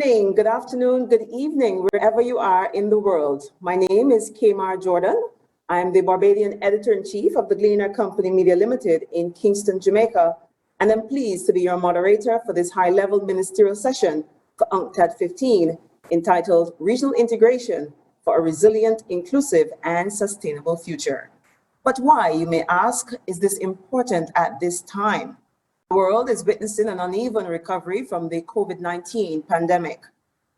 morning, good afternoon, good evening, wherever you are in the world. My name is Kamar Jordan. I am the Barbadian Editor-in-Chief of the Gleaner Company Media Limited in Kingston, Jamaica, and I'm pleased to be your moderator for this high-level ministerial session for UNCTAD 15, entitled Regional Integration for a Resilient, Inclusive, and Sustainable Future. But why, you may ask, is this important at this time? The world is witnessing an uneven recovery from the COVID-19 pandemic.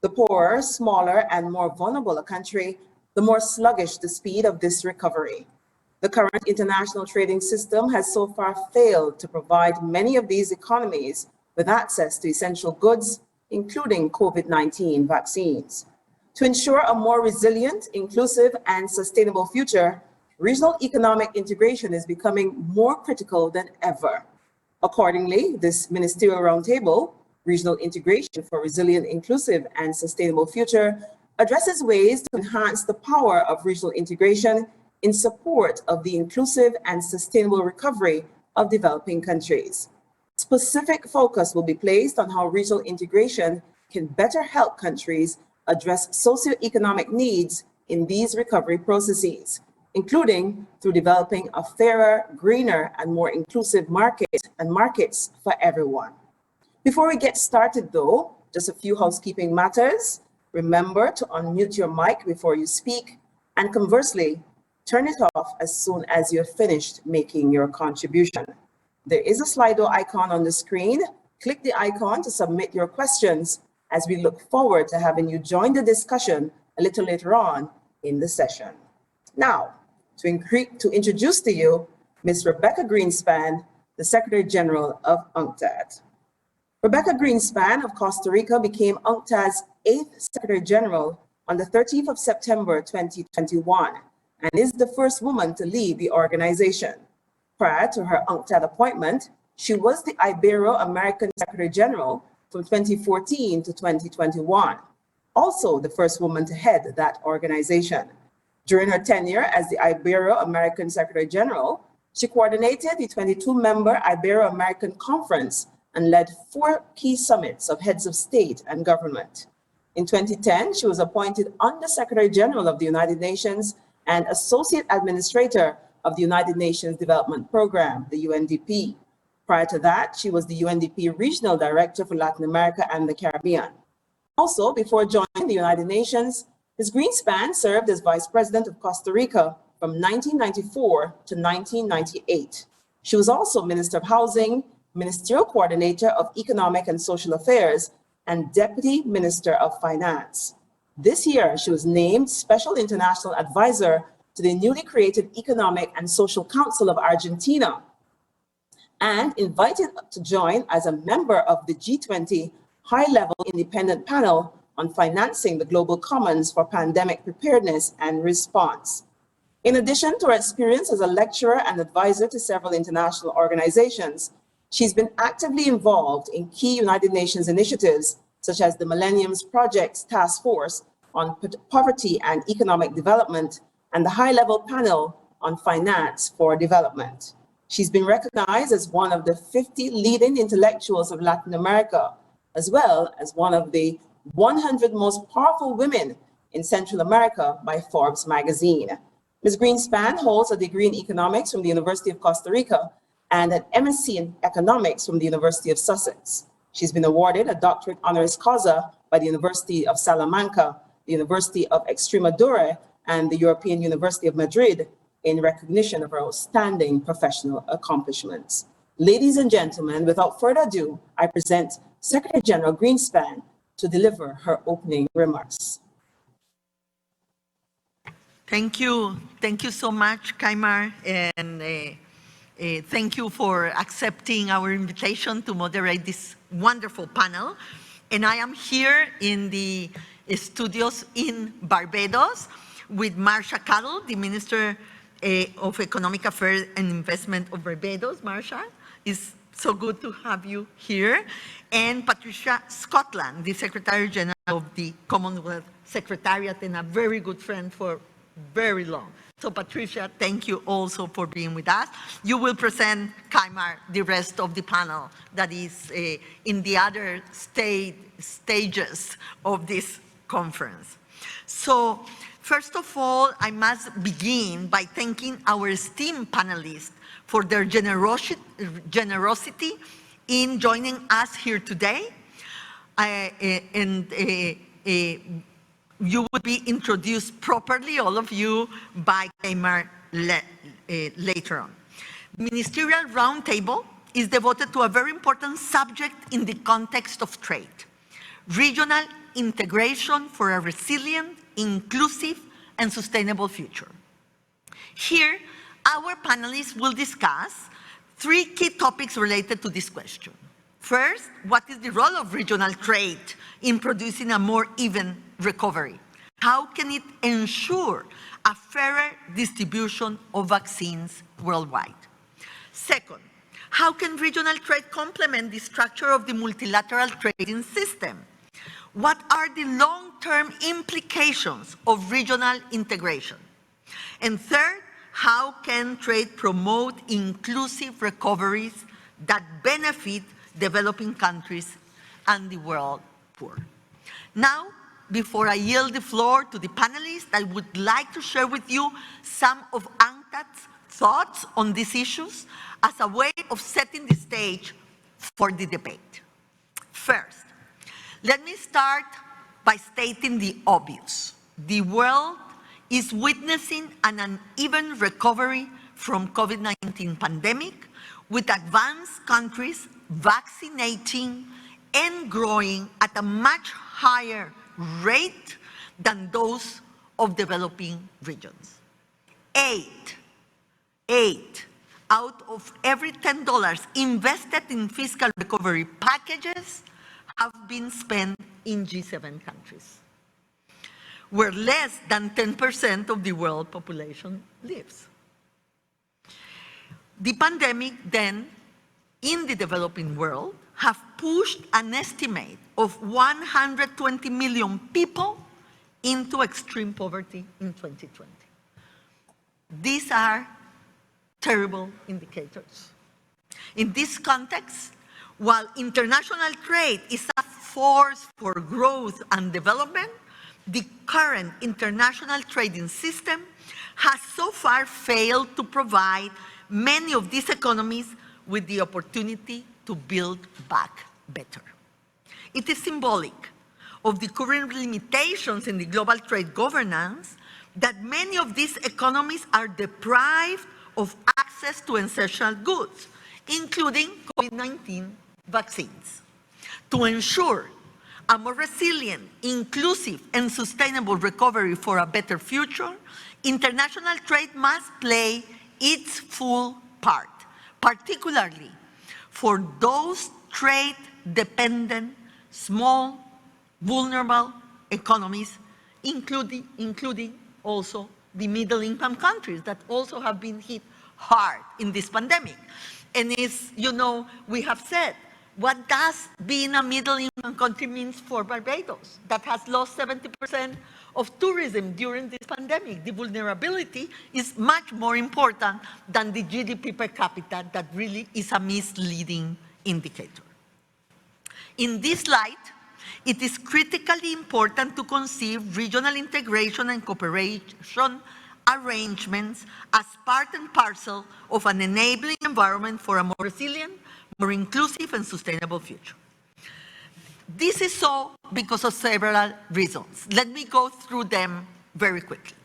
The poorer, smaller, and more vulnerable a country, the more sluggish the speed of this recovery. The current international trading system has so far failed to provide many of these economies with access to essential goods, including COVID-19 vaccines. To ensure a more resilient, inclusive, and sustainable future, regional economic integration is becoming more critical than ever. Accordingly, this Ministerial Roundtable, Regional Integration for a Resilient, Inclusive, and Sustainable Future, addresses ways to enhance the power of regional integration in support of the inclusive and sustainable recovery of developing countries. Specific focus will be placed on how regional integration can better help countries address socioeconomic needs in these recovery processes, including through developing a fairer, greener, and more inclusive markets for everyone. Before we get started though, just a few housekeeping matters. Remember to unmute your mic before you speak, and conversely, turn it off as soon as you're finished making your contribution. There is a Slido icon on the screen. Click the icon to submit your questions as we look forward to having you join the discussion a little later on in the session. Now, to introduce to you Ms. Rebeca Grynspan, the Secretary General of UNCTAD. Rebeca Grynspan of Costa Rica became UNCTAD's 8th Secretary General on the 13th of September 2021 and is the first woman to lead the organization. Prior to her UNCTAD appointment, she was the Ibero-American Secretary General from 2014 to 2021, also the first woman to head that organization. During her tenure as the Ibero-American Secretary General, she coordinated the 22-member Ibero-American Conference and led 4 key summits of heads of state and government. In 2010, she was appointed Under-Secretary General of the United Nations and Associate Administrator of the United Nations Development Program, the UNDP. Prior to that, she was the UNDP Regional Director for Latin America and the Caribbean. Also, before joining the United Nations, Ms. Greenspan served as Vice President of Costa Rica from 1994 to 1998. She was also Minister of Housing, Ministerial Coordinator of Economic and Social Affairs, and Deputy Minister of Finance. This year, she was named Special International Advisor to the newly created Economic and Social Council of Argentina and invited to join as a member of the G20 high-level independent panel on financing the global commons for pandemic preparedness and response. In addition to her experience as a lecturer and advisor to several international organizations, she's been actively involved in key United Nations initiatives, such as the Millennium's Projects Task Force on Poverty and Economic Development and the High-Level Panel on Finance for Development. She's been recognized as one of the 50 leading intellectuals of Latin America, as well as one of the 100 most powerful women in Central America by Forbes magazine. Ms. Greenspan holds a degree in economics from the University of Costa Rica and an MSc in economics from the University of Sussex. She's been awarded a doctorate honoris causa by the University of Salamanca, the University of Extremadura, and the European University of Madrid in recognition of her outstanding professional accomplishments. Ladies and gentlemen, without further ado, I present Secretary General Greenspan to deliver her opening remarks. Thank you. Thank you so much, Kaimar, and thank you for accepting our invitation to moderate this wonderful panel. And I am here in the studios in Barbados with Marsha Caddle, the Minister of Economic Affairs and Investment of Barbados. Marsha, it's so good to have you here. And Patricia Scotland, the Secretary General of the Commonwealth Secretariat and a very good friend for very long. So Patricia, thank you also for being with us. You will present, Kaimar, the rest of the panel that is in the other stages of this conference. So first of all, I must begin by thanking our esteemed panelists for their generosity in joining us here today. You will be introduced properly, all of you, by Kaimar later on. Ministerial Roundtable is devoted to a very important subject in the context of trade: regional integration for a resilient, inclusive, and sustainable future. Here, our panelists will discuss three key topics related to this question. First, what is the role of regional trade in producing a more even recovery? How can it ensure a fairer distribution of vaccines worldwide? Second, how can regional trade complement the structure of the multilateral trading system? What are the long-term implications of regional integration? And third, how can trade promote inclusive recoveries that benefit developing countries and the world poor? Now, before I yield the floor to the panelists, I would like to share with you some of UNCTAD's thoughts on these issues as a way of setting the stage for the debate. First, let me start by stating the obvious. The world is witnessing an uneven recovery from COVID-19 pandemic, with advanced countries vaccinating and growing at a much higher rate than those of developing regions. Eight out of every $10 invested in fiscal recovery packages have been spent in G7 countries, where less than 10% of the world population lives. The pandemic then, in the developing world, have pushed an estimate of 120 million people into extreme poverty in 2020. These are terrible indicators. In this context, while international trade is a force for growth and development, the current international trading system has so far failed to provide many of these economies with the opportunity to build back better. It is symbolic of the current limitations in the global trade governance that many of these economies are deprived of access to essential goods, including COVID-19 vaccines. To ensure a more resilient, inclusive, and sustainable recovery for a better future, international trade must play its full part, particularly for those trade-dependent, small, vulnerable economies, including also the middle-income countries that also have been hit hard in this pandemic. And as you know, we have said, what does being a middle-income country means for Barbados, that has lost 70% of tourism during this pandemic? The vulnerability is much more important than the GDP per capita that really is a misleading indicator. In this light, it is critically important to conceive regional integration and cooperation arrangements as part and parcel of an enabling environment for a more resilient, more inclusive, and sustainable future. This is so because of several reasons. Let me go through them very quickly.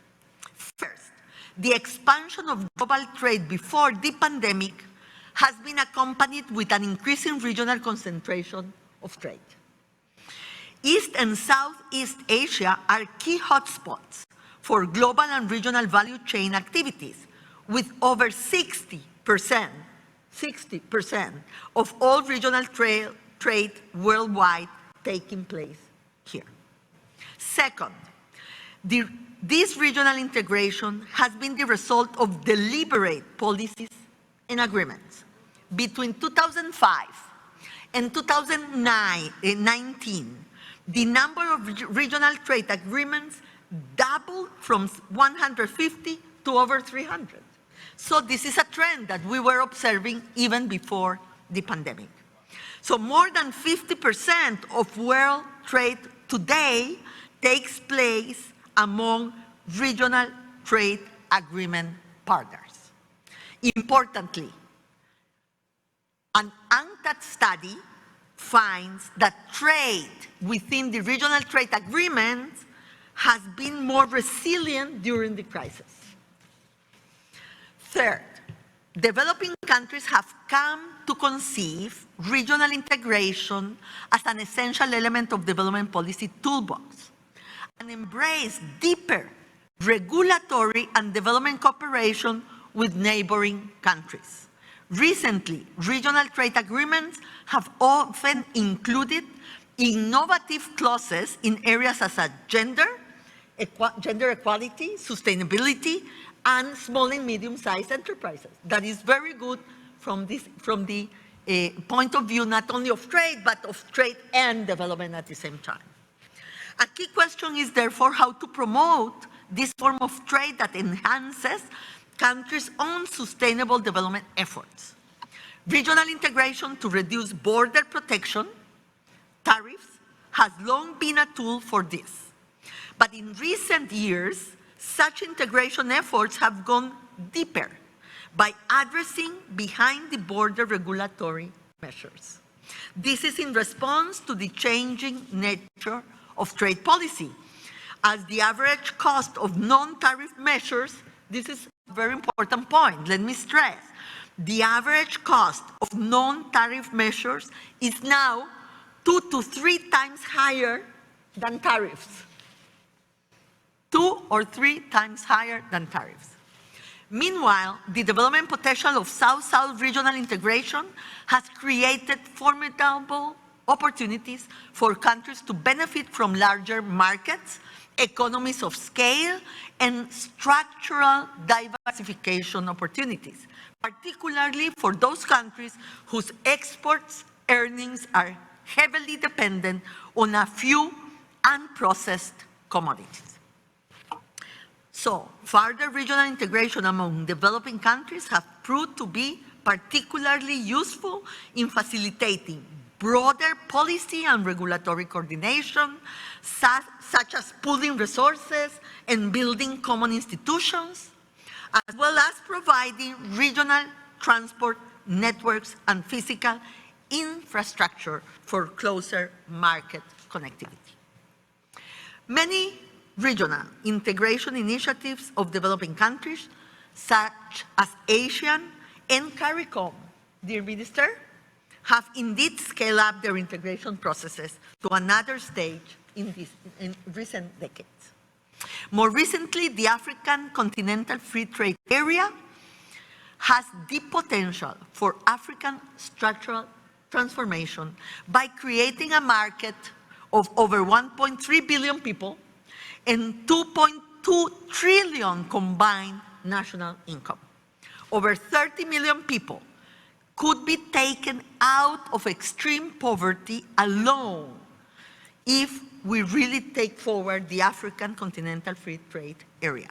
First, the expansion of global trade before the pandemic has been accompanied with an increasing regional concentration of trade. East and Southeast Asia are key hotspots for global and regional value chain activities, with over 60% of all regional trade worldwide taking place here. Second, this regional integration has been the result of deliberate policies and agreements. Between 2005 and 2019, the number of regional trade agreements doubled from 150 to over 300. So this is a trend that we were observing even before the pandemic. So more than 50% of world trade today takes place among regional trade agreement partners. Importantly, an UNCTAD study finds that trade within the regional trade agreements has been more resilient during the crisis. Third, developing countries have come to conceive regional integration as an essential element of development policy toolbox and embrace deeper regulatory and development cooperation with neighboring countries. Recently, regional trade agreements have often included innovative clauses in areas such as gender equality, sustainability, and small and medium-sized enterprises. That is very good from the point of view not only of trade, but of trade and development at the same time. A key question is therefore how to promote this form of trade that enhances countries' own sustainable development efforts. Regional integration to reduce border protection, tariffs, has long been a tool for this. But in recent years, such integration efforts have gone deeper by addressing behind-the-border regulatory measures. This is in response to the changing nature of trade policy, as the average cost of non-tariff measures, this is a very important point, let me stress, the average cost of non-tariff measures is now 2 to 3 times higher than tariffs. 2 or 3 times higher than tariffs. Meanwhile, the development potential of South-South regional integration has created formidable opportunities for countries to benefit from larger markets, economies of scale, and structural diversification opportunities, particularly for those countries whose exports earnings are heavily dependent on a few unprocessed commodities. So, further regional integration among developing countries have proved to be particularly useful in facilitating broader policy and regulatory coordination, such as pooling resources and building common institutions, as well as providing regional transport networks and physical infrastructure for closer market connectivity. Many regional integration initiatives of developing countries, such as Asian and CARICOM, dear Minister, have indeed scaled up their integration processes to another stage in recent decades. More recently, the African Continental Free Trade Area has the potential for African structural transformation by creating a market of over 1.3 billion people and 2.2 trillion combined national income. Over 30 million people could be taken out of extreme poverty alone if we really take forward the African Continental Free Trade Area.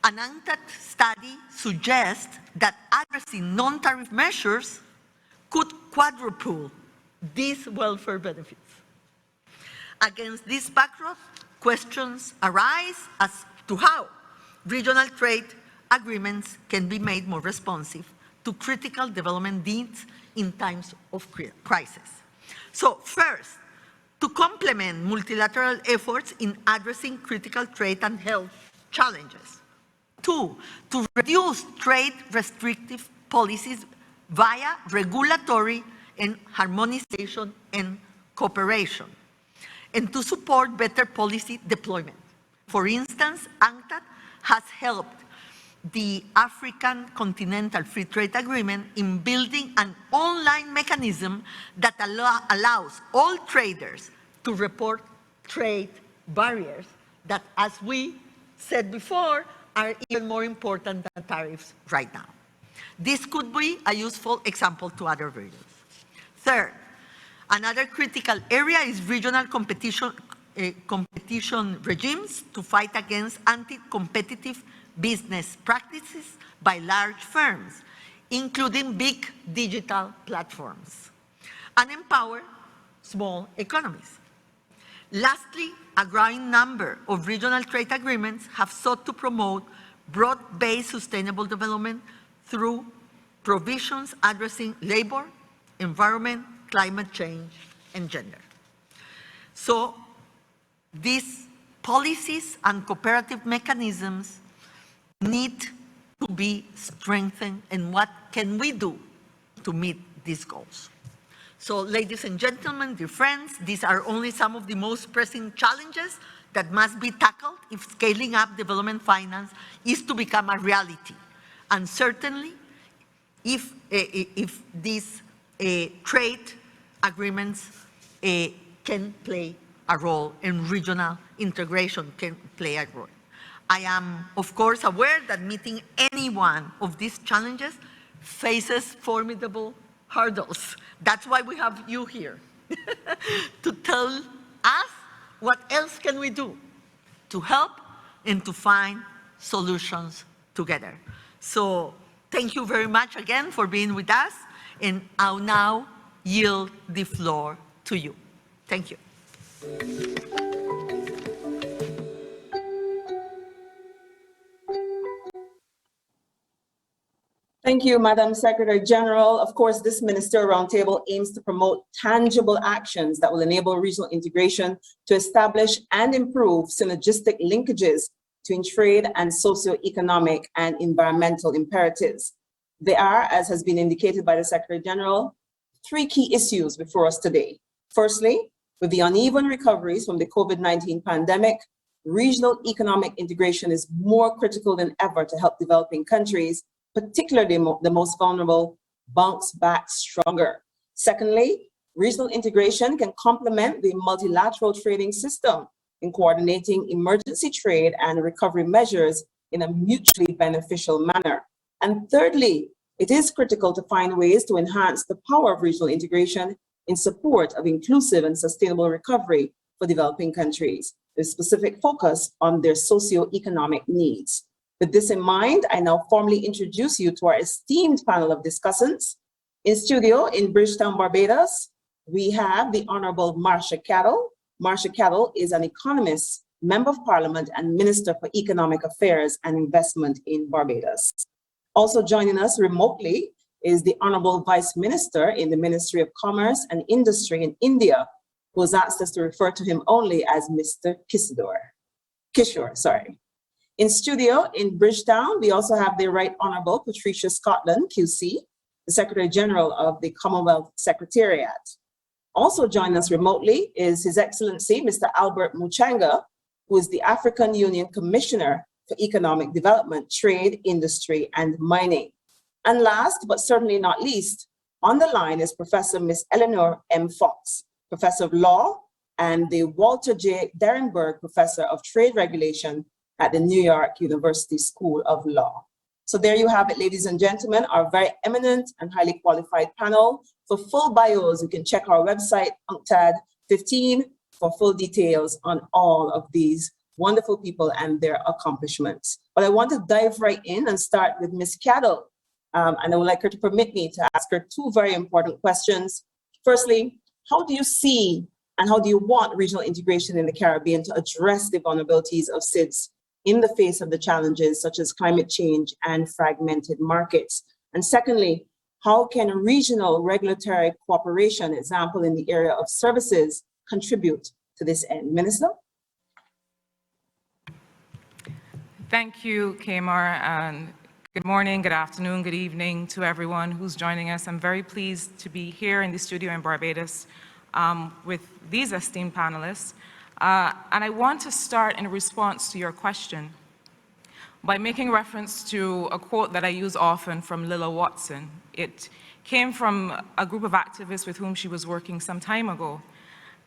An UNCTAD study suggests that addressing non-tariff measures could quadruple these welfare benefits. Against this backdrop, questions arise as to how regional trade agreements can be made more responsive to critical development needs in times of crisis. So first, to complement multilateral efforts in addressing critical trade and health challenges. 2, to reduce trade restrictive policies via regulatory and harmonization and cooperation, and to support better policy deployment. For instance, UNCTAD has helped the African Continental Free Trade Agreement in building an online mechanism that allows all traders to report trade barriers that, as we said before, are even more important than tariffs right now. This could be a useful example to other regions. Third, another critical area is regional competition regimes to fight against anti-competitive business practices by large firms, including big digital platforms, and empower small economies. Lastly, a growing number of regional trade agreements have sought to promote broad-based sustainable development through provisions addressing labor, environment, climate change, and gender. So these policies and cooperative mechanisms need to be strengthened, and what can we do to meet these goals? So, ladies and gentlemen, dear friends, these are only some of the most pressing challenges that must be tackled if scaling up development finance is to become a reality. And certainly, if these trade agreements can play a role, and regional integration can play a role. I am, of course, aware that meeting any one of these challenges faces formidable hurdles. That's why we have you here, to tell us what else can we do to help and to find solutions together. So thank you very much again for being with us, and I'll now yield the floor to you. Thank you. Thank you, Madam Secretary General. Of course, this Ministerial Roundtable aims to promote tangible actions that will enable regional integration to establish and improve synergistic linkages between trade and socioeconomic and environmental imperatives. There are, as has been indicated by the Secretary General, three key issues before us today. Firstly, with the uneven recoveries from the COVID-19 pandemic, regional economic integration is more critical than ever to help developing countries, particularly the most vulnerable, bounce back stronger. Secondly, regional integration can complement the multilateral trading system in coordinating emergency trade and recovery measures in a mutually beneficial manner. And thirdly, it is critical to find ways to enhance the power of regional integration in support of inclusive and sustainable recovery for developing countries, with specific focus on their socioeconomic needs. With this in mind, I now formally introduce you to our esteemed panel of discussants. In studio in Bridgetown, Barbados, we have the Honorable Marsha Caddle. Marsha Caddle is an economist, Member of Parliament, and Minister for Economic Affairs and Investment in Barbados. Also joining us remotely is the Honorable Vice Minister in the Ministry of Commerce and Industry in India, who has asked us to refer to him only as Mr. Kishore, sorry. In studio in Bridgetown, we also have the Right Honorable Patricia Scotland, QC, the Secretary General of the Commonwealth Secretariat. Also joining us remotely is His Excellency, Mr. Albert Muchanga, who is the African Union Commissioner for Economic Development, Trade, Industry, and Mining. And last, but certainly not least, on the line is Professor Miss Eleanor M. Fox, Professor of Law and the Walter J. Derenberg Professor of Trade Regulation at the New York University School of Law. So there you have it, ladies and gentlemen, our very eminent and highly qualified panel. For full bios, you can check our website, UNCTAD 15, for full details on all of these wonderful people and their accomplishments. But I want to dive right in and start with Ms. Caddle. And I would like her to permit me to ask her two very important questions. Firstly, how do you see and how do you want regional integration in the Caribbean to address the vulnerabilities of SIDS in the face of the challenges such as climate change and fragmented markets? And secondly, how can regional regulatory cooperation, example in the area of services, contribute to this end? Minister? Thank you, Kamar, and good morning, good afternoon, good evening to everyone who's joining us. I'm very pleased to be here in the studio in Barbados with these esteemed panelists. And I want to start in response to your question by making reference to a quote that I use often from Lilla Watson. It came from a group of activists with whom she was working some time ago.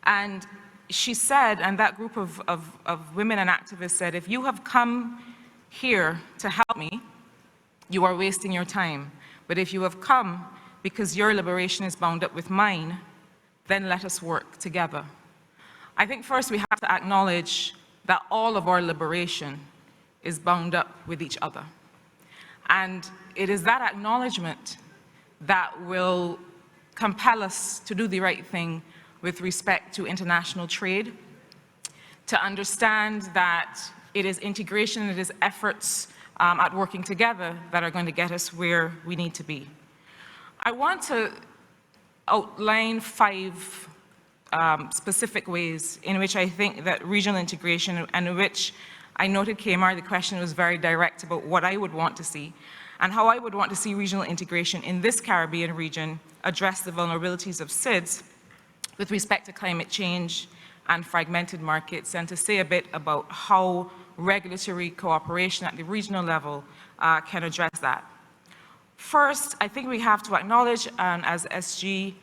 And she said, and that group of women and activists said, if you have come here to help me, you are wasting your time. But if you have come because your liberation is bound up with mine, then let us work together. I think first we have to acknowledge that all of our liberation is bound up with each other. And it is that acknowledgement that will compel us to do the right thing with respect to international trade, to understand that it is integration, it is efforts at working together that are going to get us where we need to be. I want to outline 5 specific ways in which I think that regional integration, and in which I noted, Kmar, the question was very direct about what I would want to see, and how I would want to see regional integration in this Caribbean region address the vulnerabilities of SIDS with respect to climate change and fragmented markets, and to say a bit about how regulatory cooperation at the regional level can address that. First, I think we have to acknowledge, and as SG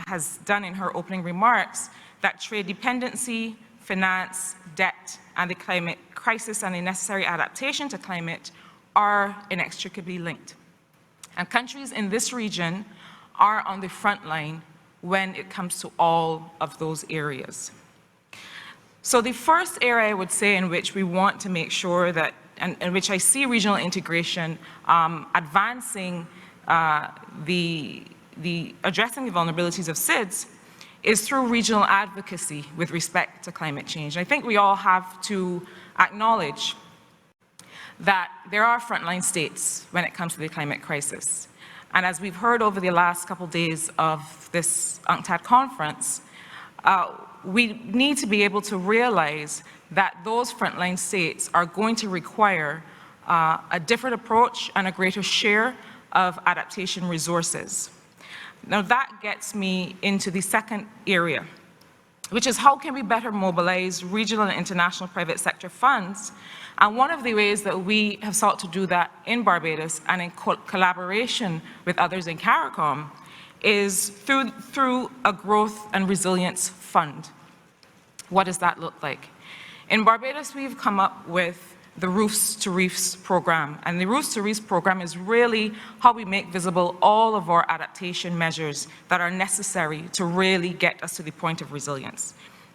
has done in her opening remarks, that trade dependency, finance, debt, and the climate crisis and the necessary adaptation to climate are inextricably linked. And countries in this region are on the front line when it comes to all of those areas. So the first area I would say in which we want to make sure that, and in which I see regional integration advancing addressing the vulnerabilities of SIDS, is through regional advocacy with respect to climate change. I think we all have to acknowledge that there are frontline states when it comes to the climate crisis. And as we've heard over the last couple days of this UNCTAD conference, we need to be able to realize that those frontline states are going to require a different approach and a greater share of adaptation resources. Now that gets me into the second area, which is how can we better mobilize regional and international private sector funds? And one of the ways that we have sought to do that in Barbados and in collaboration with others in CARICOM is through a growth and resilience fund. What does that look like? In Barbados, we've come up with the Roofs to Reefs program. And the Roofs to Reefs program is really how we make visible all of our adaptation measures that are necessary to really get us to the point of resilience.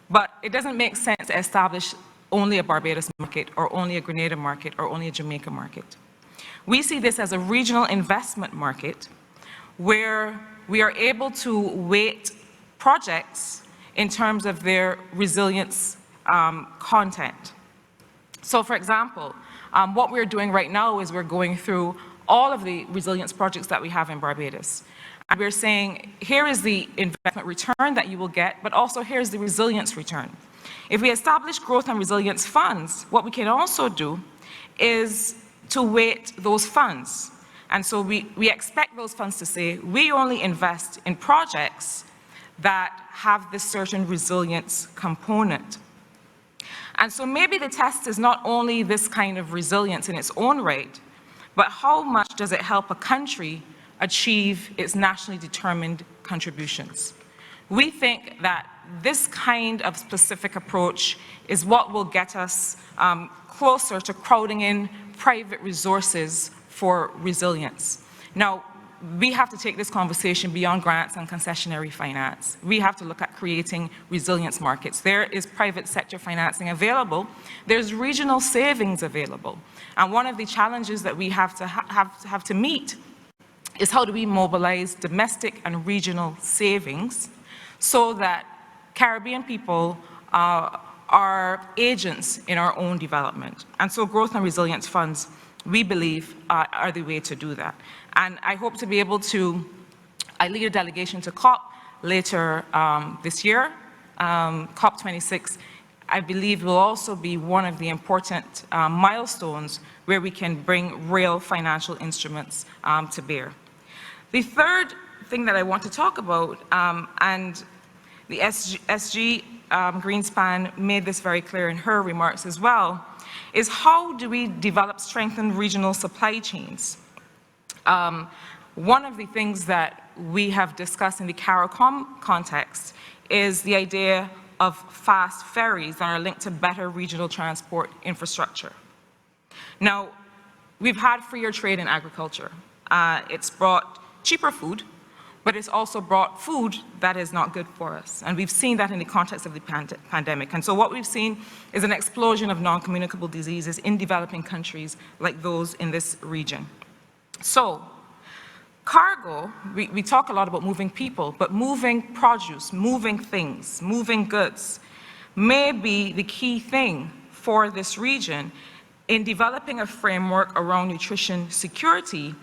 But it doesn't make sense to establish only a Barbados market, or only a Grenada market, or only a Jamaica market. We see this as a regional investment market where we are able to weight projects in terms of their resilience content. So for example, what we're doing right now is we're going through all of the resilience projects that we have in Barbados. And we're saying, here is the investment return that you will get, but also here's the resilience return. If we establish growth and resilience funds, what we can also do is to weight those funds. And so we expect those funds to say, we only invest in projects that have this certain resilience component. And so maybe the test is not only this kind of resilience in its own right, but how much does it help a country achieve its nationally determined contributions? We think that this kind of specific approach is what will get us closer to crowding in private resources for resilience. Now, we have to take this conversation beyond grants and concessionary finance. We have to look at creating resilience markets. There is private sector financing available. There's regional savings available. And one of the challenges that we have to meet is how do we mobilize domestic and regional savings so that Caribbean people are agents in our own development. And so growth and resilience funds, we believe, are the way to do that. And I hope to be able to, I lead a delegation to COP later this year. COP 26, I believe, will also be one of the important milestones where we can bring real financial instruments to bear. The third thing that I want to talk about, and the SG Greenspan made this very clear in her remarks as well, is how do we develop strengthened regional supply chains? One of the things that we have discussed in the CARICOM context is the idea of fast ferries that are linked to better regional transport infrastructure. Now, we've had freer trade in agriculture. It's brought cheaper food, but it's also brought food that is not good for us. And we've seen that in the context of the pandemic. And so what we've seen is an explosion of non-communicable diseases in developing countries like those in this region. So, cargo, we talk a lot about moving people, but moving produce, moving things, moving goods may be the key thing for this region in developing a framework around nutrition security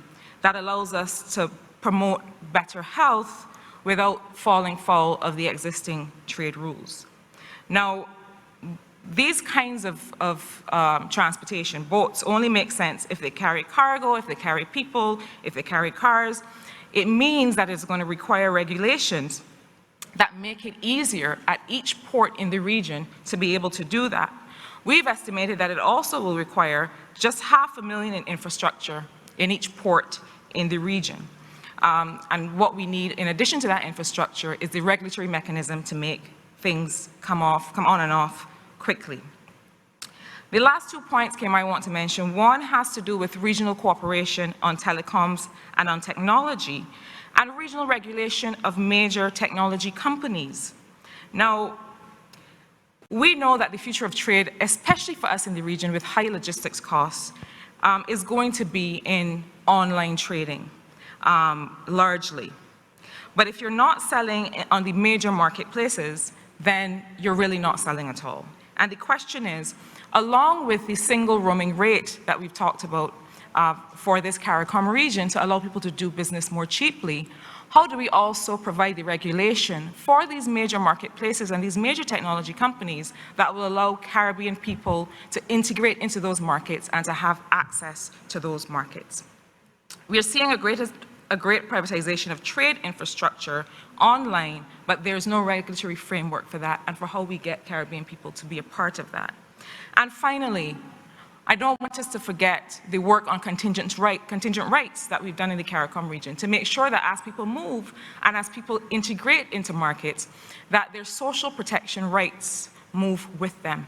that allows us to promote better health without falling foul of the existing trade rules. Now, these kinds of transportation, boats, only make sense if they carry cargo, if they carry people, if they carry cars. It means that it's going to require regulations that make it easier at each port in the region to be able to do that. We've estimated that it also will require just $500,000 in infrastructure in each port in the region. And what we need in addition to that infrastructure is the regulatory mechanism to make things come on and off quickly. The last 2 points, Kim, I want to mention. One has to do with regional cooperation on telecoms and on technology, and regional regulation of major technology companies. Now, we know that the future of trade, especially for us in the region with high logistics costs, is going to be in online trading, largely. But if you're not selling on the major marketplaces, then you're really not selling at all. And the question is, along with the single roaming rate that we've talked about for this CARICOM region to allow people to do business more cheaply, how do we also provide the regulation for these major marketplaces and these major technology companies that will allow Caribbean people to integrate into those markets and to have access to those markets? We are seeing a great privatization of trade infrastructure online, but there's no regulatory framework for that and for how we get Caribbean people to be a part of that. And finally, I don't want us to forget the work on contingent rights that we've done in the CARICOM region to make sure that as people move and as people integrate into markets, that their social protection rights move with them.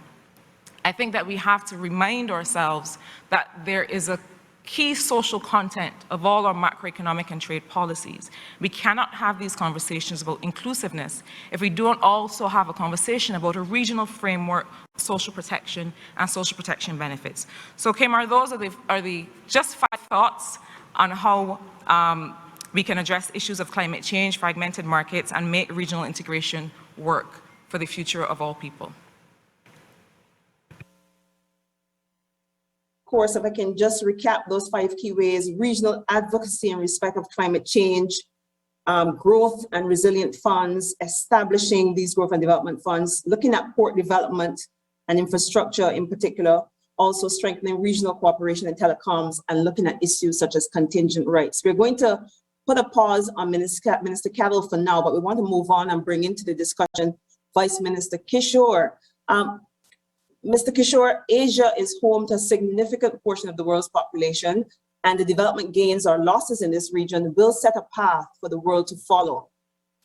I think that we have to remind ourselves that there is a key social content of all our macroeconomic and trade policies. We cannot have these conversations about inclusiveness if we don't also have a conversation about a regional framework, social protection, and social protection benefits. So, Kmar, those are the just 5 thoughts on how we can address issues of climate change, fragmented markets, and make regional integration work for the future of all people. Of course, if I can just recap those 5 key ways: regional advocacy in respect of climate change, growth and resilient funds, establishing these growth and development funds, looking at port development and infrastructure in particular, also strengthening regional cooperation in telecoms, and looking at issues such as contingent rights. We're going to put a pause on Minister Caddle for now, but we want to move on and bring into the discussion Vice Minister Kishore. Mr. Kishore, Asia is home to a significant portion of the world's population, and the development gains or losses in this region will set a path for the world to follow.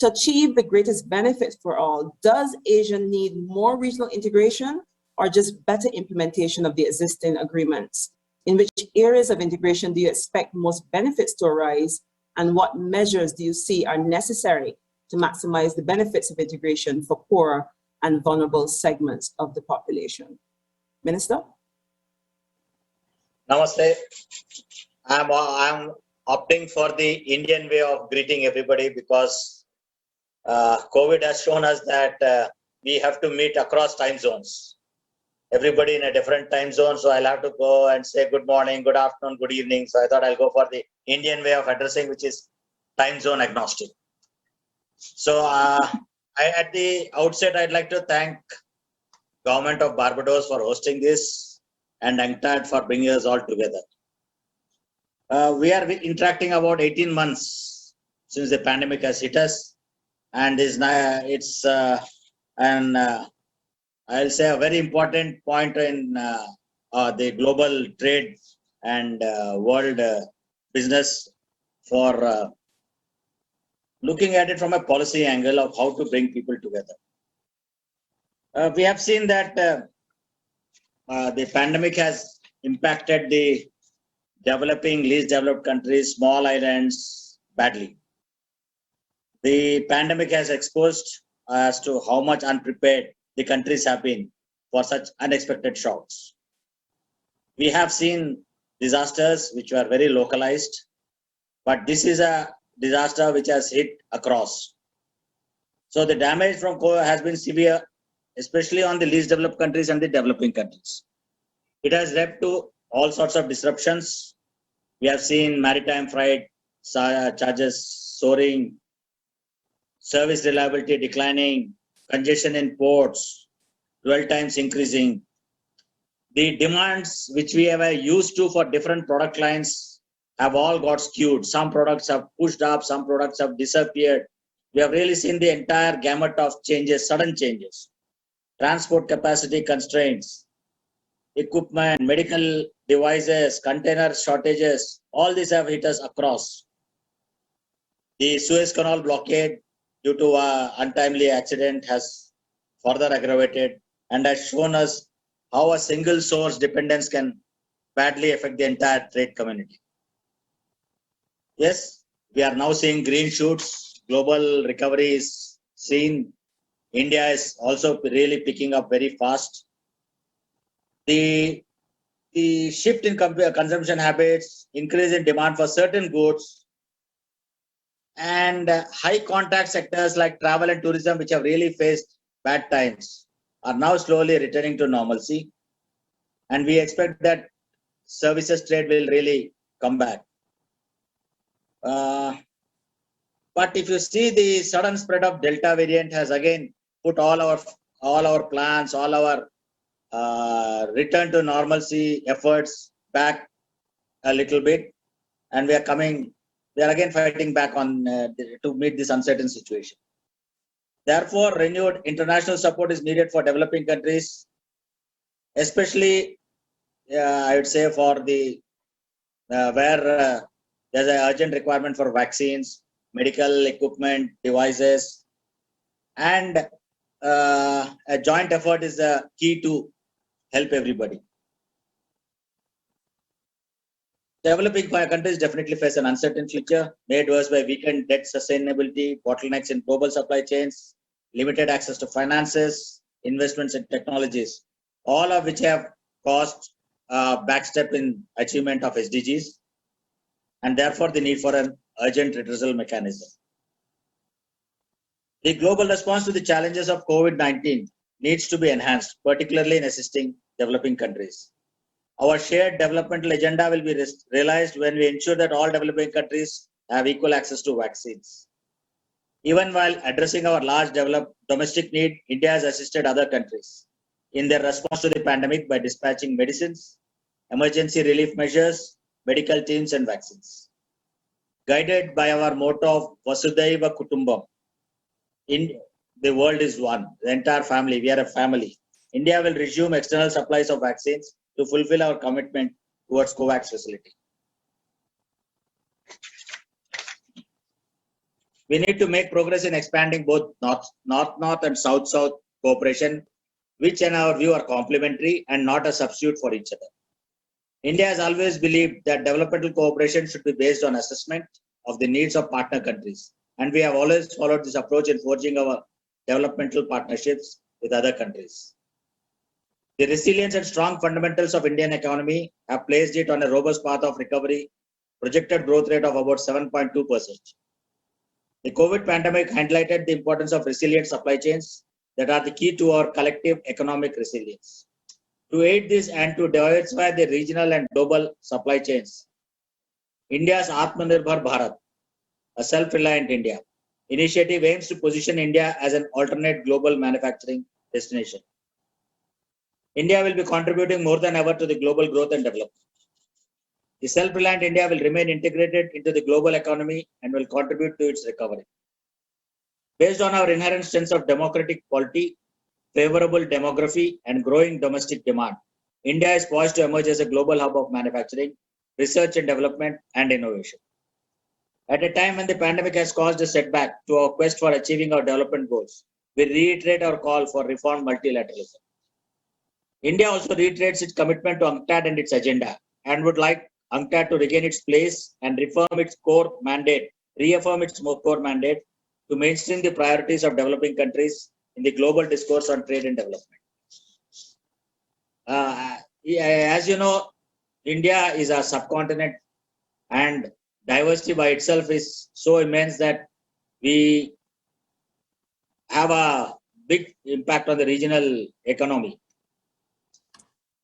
To achieve the greatest benefit for all, does Asia need more regional integration or just better implementation of the existing agreements? In which areas of integration do you expect most benefits to arise, and what measures do you see are necessary to maximize the benefits of integration for poorer and vulnerable segments of the population? Minister? Namaste. I'm opting for the Indian way of greeting everybody because COVID has shown us that we have to meet across time zones. Everybody in a different time zone, so I'll have to go and say good morning, good afternoon, good evening. So I thought I'll go for the Indian way of addressing, which is time zone agnostic. So at the outset, I'd like to thank Government of Barbados for hosting this and UNCTAD for bringing us all together. We are interacting about 18 months since the pandemic has hit us, and I'll say a very important point in the global trade and world business for looking at it from a policy angle of how to bring people together. We have seen that the pandemic has impacted the developing, least developed countries, small islands badly. The pandemic has exposed as to how much unprepared the countries have been for such unexpected shocks. We have seen disasters which were very localized, but this is a disaster which has hit across. So the damage from COVID has been severe, especially on the least developed countries and the developing countries. It has led to all sorts of disruptions. We have seen maritime freight charges soaring, service reliability declining, congestion in ports 12 times increasing. The demands which we were used to for different product lines have all got skewed. Some products have pushed up, some products have disappeared. We have really seen the entire gamut of changes, sudden changes. Transport capacity constraints, equipment, medical devices, container shortages, all these have hit us across. The Suez Canal blockade due to an untimely accident has further aggravated and has shown us how a single source dependence can badly affect the entire trade community. Yes, we are now seeing green shoots. Global recovery is seen. India is also really picking up very fast. The shift in consumption habits, increase in demand for certain goods, and high contact sectors like travel and tourism, which have really faced bad times, are now slowly returning to normalcy. And we expect that services trade will really come back. But if you see, the sudden spread of Delta variant has again put all our plans, all our return to normalcy efforts back a little bit, and we are again fighting back on to meet this uncertain situation. Therefore, renewed international support is needed for developing countries, especially I would say for the where there's an urgent requirement for vaccines, medical equipment, devices, and a joint effort is the key to help everybody. Developing countries definitely face an uncertain future, made worse by weakened debt sustainability, bottlenecks in global supply chains, limited access to finances, investments in technologies, all of which have caused a backstep in achievement of SDGs, and therefore the need for an urgent redressal mechanism. The global response to the challenges of COVID-19 needs to be enhanced, particularly in assisting developing countries. Our shared developmental agenda will be realized when we ensure that all developing countries have equal access to vaccines. Even while addressing our large domestic need, India has assisted other countries in their response to the pandemic by dispatching medicines, emergency relief measures, medical teams, and vaccines. Guided by our motto of Vasudhaiva Kutumbam, the world is one, the entire family, we are a family. India will resume external supplies of vaccines to fulfill our commitment towards COVAX facility. We need to make progress in expanding both North and South cooperation, which in our view are complementary and not a substitute for each other. India has always believed that developmental cooperation should be based on assessment of the needs of partner countries, and we have always followed this approach in forging our developmental partnerships with other countries. The resilience and strong fundamentals of Indian economy have placed it on a robust path of recovery, projected growth rate of about 7.2%. The COVID pandemic highlighted the importance of resilient supply chains that are the key to our collective economic resilience. To aid this and to diversify the regional and global supply chains, India's Atmanirbhar Bharat, a self-reliant India initiative, aims to position India as an alternate global manufacturing destination. India will be contributing more than ever to the global growth and development. The self-reliant India will remain integrated into the global economy and will contribute to its recovery. Based on our inherent sense of democratic polity, favorable demography, and growing domestic demand, India is poised to emerge as a global hub of manufacturing, research and development, and innovation. At a time when the pandemic has caused a setback to our quest for achieving our development goals, we reiterate our call for reformed multilateralism. India also reiterates its commitment to UNCTAD and its agenda, and would like UNCTAD to regain its place and reaffirm its core mandate to to mainstream the priorities of developing countries in the global discourse on trade and development. As you know, India is a subcontinent, and diversity by itself is so immense that we have a big impact on the regional economy.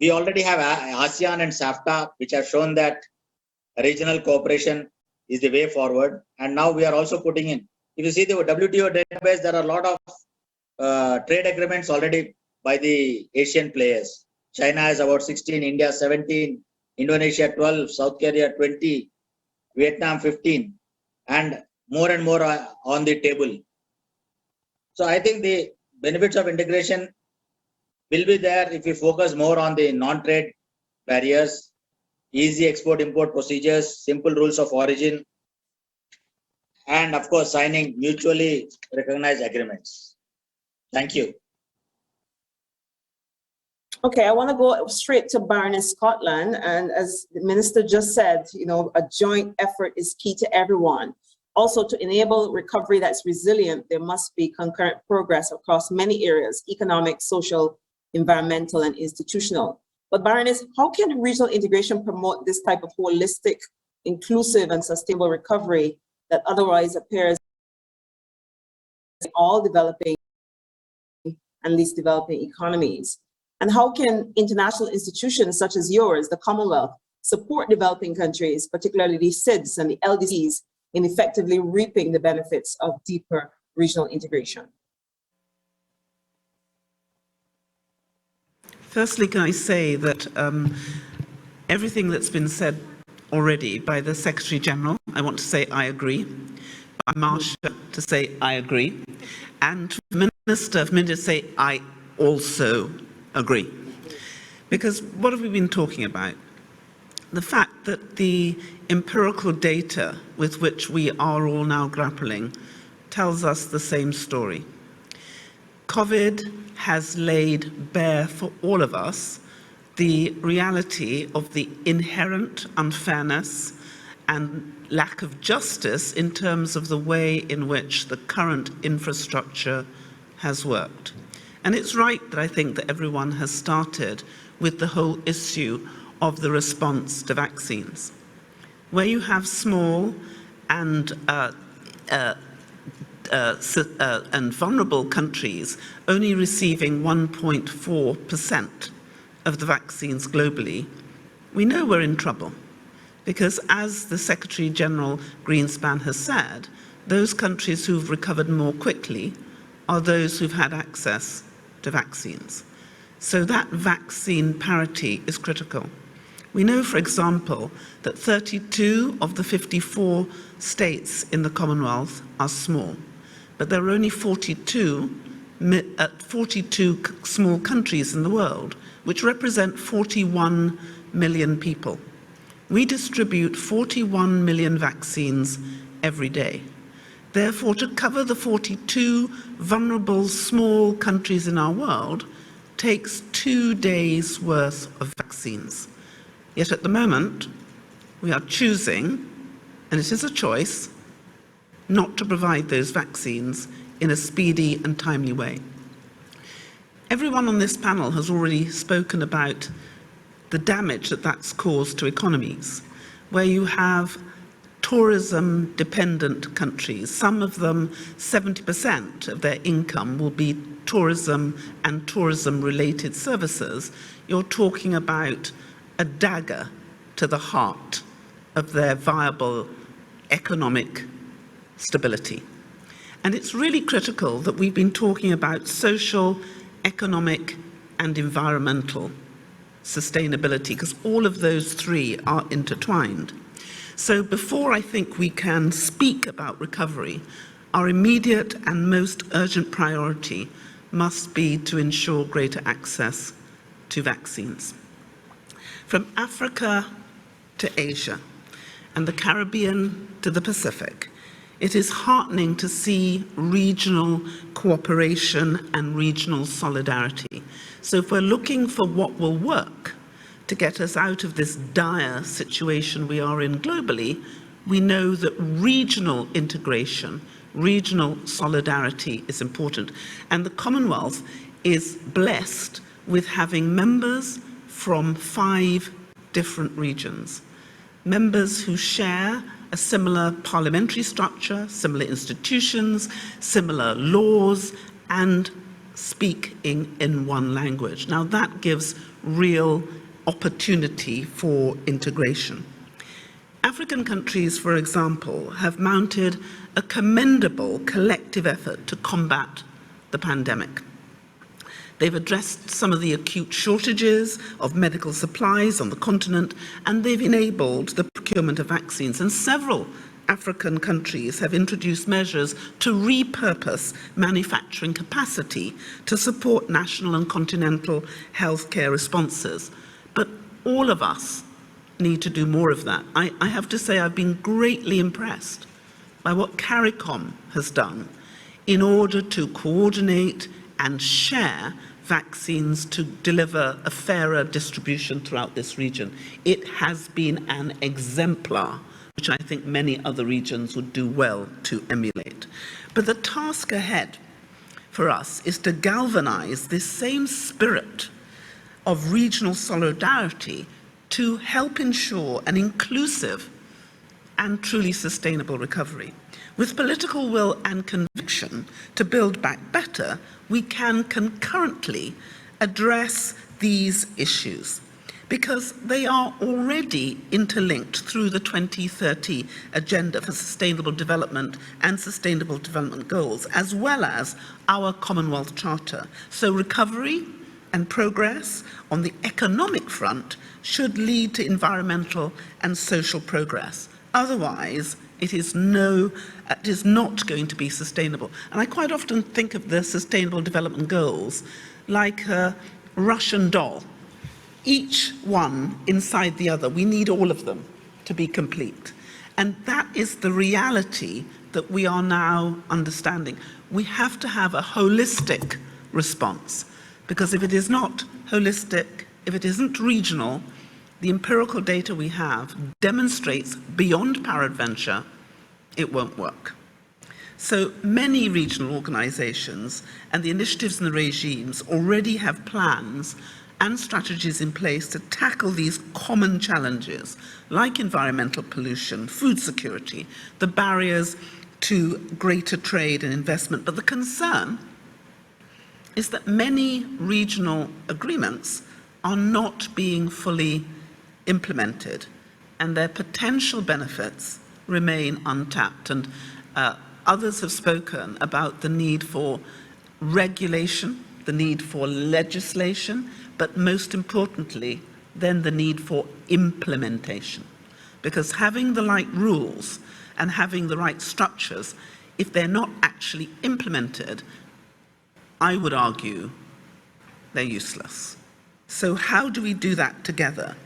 We already have ASEAN and SAFTA, which have shown that regional cooperation is the way forward. And now we are also putting in, if you see the WTO database, there are a lot of trade agreements already by the Asian players. China has about 16, India 17, Indonesia 12, South Korea 20, Vietnam 15, and more on the table. So I think the benefits of integration will be there if we focus more on the non-trade barriers, easy export-import procedures, simple rules of origin, and of course signing mutually recognized agreements. Thank you. Okay, I want to go straight to Baroness Scotland, and as the minister just said, you know, a joint effort is key to everyone. Also, to enable recovery that's resilient, there must be concurrent progress across many areas: economic, social, environmental, and institutional. But Baroness, how can regional integration promote this type of holistic, inclusive, and sustainable recovery that otherwise appears in all developing and least developing economies? And how can international institutions such as yours, the Commonwealth, support developing countries, particularly the SIDS and the LDCs, in effectively reaping the benefits of deeper regional integration? Firstly, can I say that everything that's been said already by the Secretary General, I want to say I agree, by Marsha to say I agree, and the Minister for Minister to say I also agree. Because what have we been talking about? The fact that the empirical data with which we are all now grappling tells us the same story. COVID has laid bare for all of us the reality of the inherent unfairness and lack of justice in terms of the way in which the current infrastructure has worked. And it's right that I think that everyone has started with the whole issue of the response to vaccines. Where you have small and vulnerable countries only receiving 1.4% of the vaccines globally, we know we're in trouble. Because as the Secretary General Greenspan has said, those countries who've recovered more quickly are those who've had access to vaccines. So that vaccine parity is critical. We know, for example, that 32 of the 54 states in the Commonwealth are small, but there are only 42 small countries in the world, which represent 41 million people. We distribute 41 million vaccines every day. Therefore, to cover the 42 vulnerable small countries in our world takes 2 days' worth of vaccines. Yet at the moment, we are choosing, and it is a choice, not to provide those vaccines in a speedy and timely way. Everyone on this panel has already spoken about the damage that that's caused to economies, where you have tourism-dependent countries. Some of them, 70% of their income will be tourism and tourism-related services. You're talking about a dagger to the heart of their viable economic stability. And it's really critical that we've been talking about social, economic, and environmental sustainability, because all of those three are intertwined. So before I think we can speak about recovery, our immediate and most urgent priority must be to ensure greater access to vaccines. From Africa to Asia and the Caribbean to the Pacific, it is heartening to see regional cooperation and regional solidarity. So if we're looking for what will work to get us out of this dire situation we are in globally, we know that regional integration Regional solidarity is important. And the Commonwealth is blessed with having members from 5 different regions. Members who share a similar parliamentary structure, similar institutions, similar laws, and speaking in one language. Now that gives real opportunity for integration. African countries, for example, have mounted a commendable collective effort to combat the pandemic. They've addressed some of the acute shortages of medical supplies on the continent, and they've enabled the procurement of vaccines. And several African countries have introduced measures to repurpose manufacturing capacity to support national and continental healthcare responses. But all of us need to do more of that. I have to say I've been greatly impressed by what CARICOM has done in order to coordinate and share vaccines to deliver a fairer distribution throughout this region. It has been an exemplar, which I think many other regions would do well to emulate. But the task ahead for us is to galvanize this same spirit of regional solidarity to help ensure an inclusive and truly sustainable recovery. With political will and conviction to build back better, we can concurrently address these issues because they are already interlinked through the 2030 Agenda for Sustainable Development and Sustainable Development Goals, as well as our Commonwealth Charter. So recovery and progress on the economic front should lead to environmental and social progress. Otherwise, it is not going to be sustainable. And I quite often think of the Sustainable Development Goals like a Russian doll. Each one inside the other. We need all of them to be complete. And that is the reality that we are now understanding. We have to have a holistic response, because if it is not holistic, if it isn't regional, the empirical data we have demonstrates beyond peradventure it won't work. So many regional organizations and the initiatives and the regimes already have plans and strategies in place to tackle these common challenges like environmental pollution, food security, the barriers to greater trade and investment. But the concern is that many regional agreements are not being fully implemented and their potential benefits remain untapped. And others have spoken about the need for regulation, the need for legislation, but most importantly, then the need for implementation. Because having the right rules and having the right structures, if they're not actually implemented, I would argue they're useless. So how do we do that together?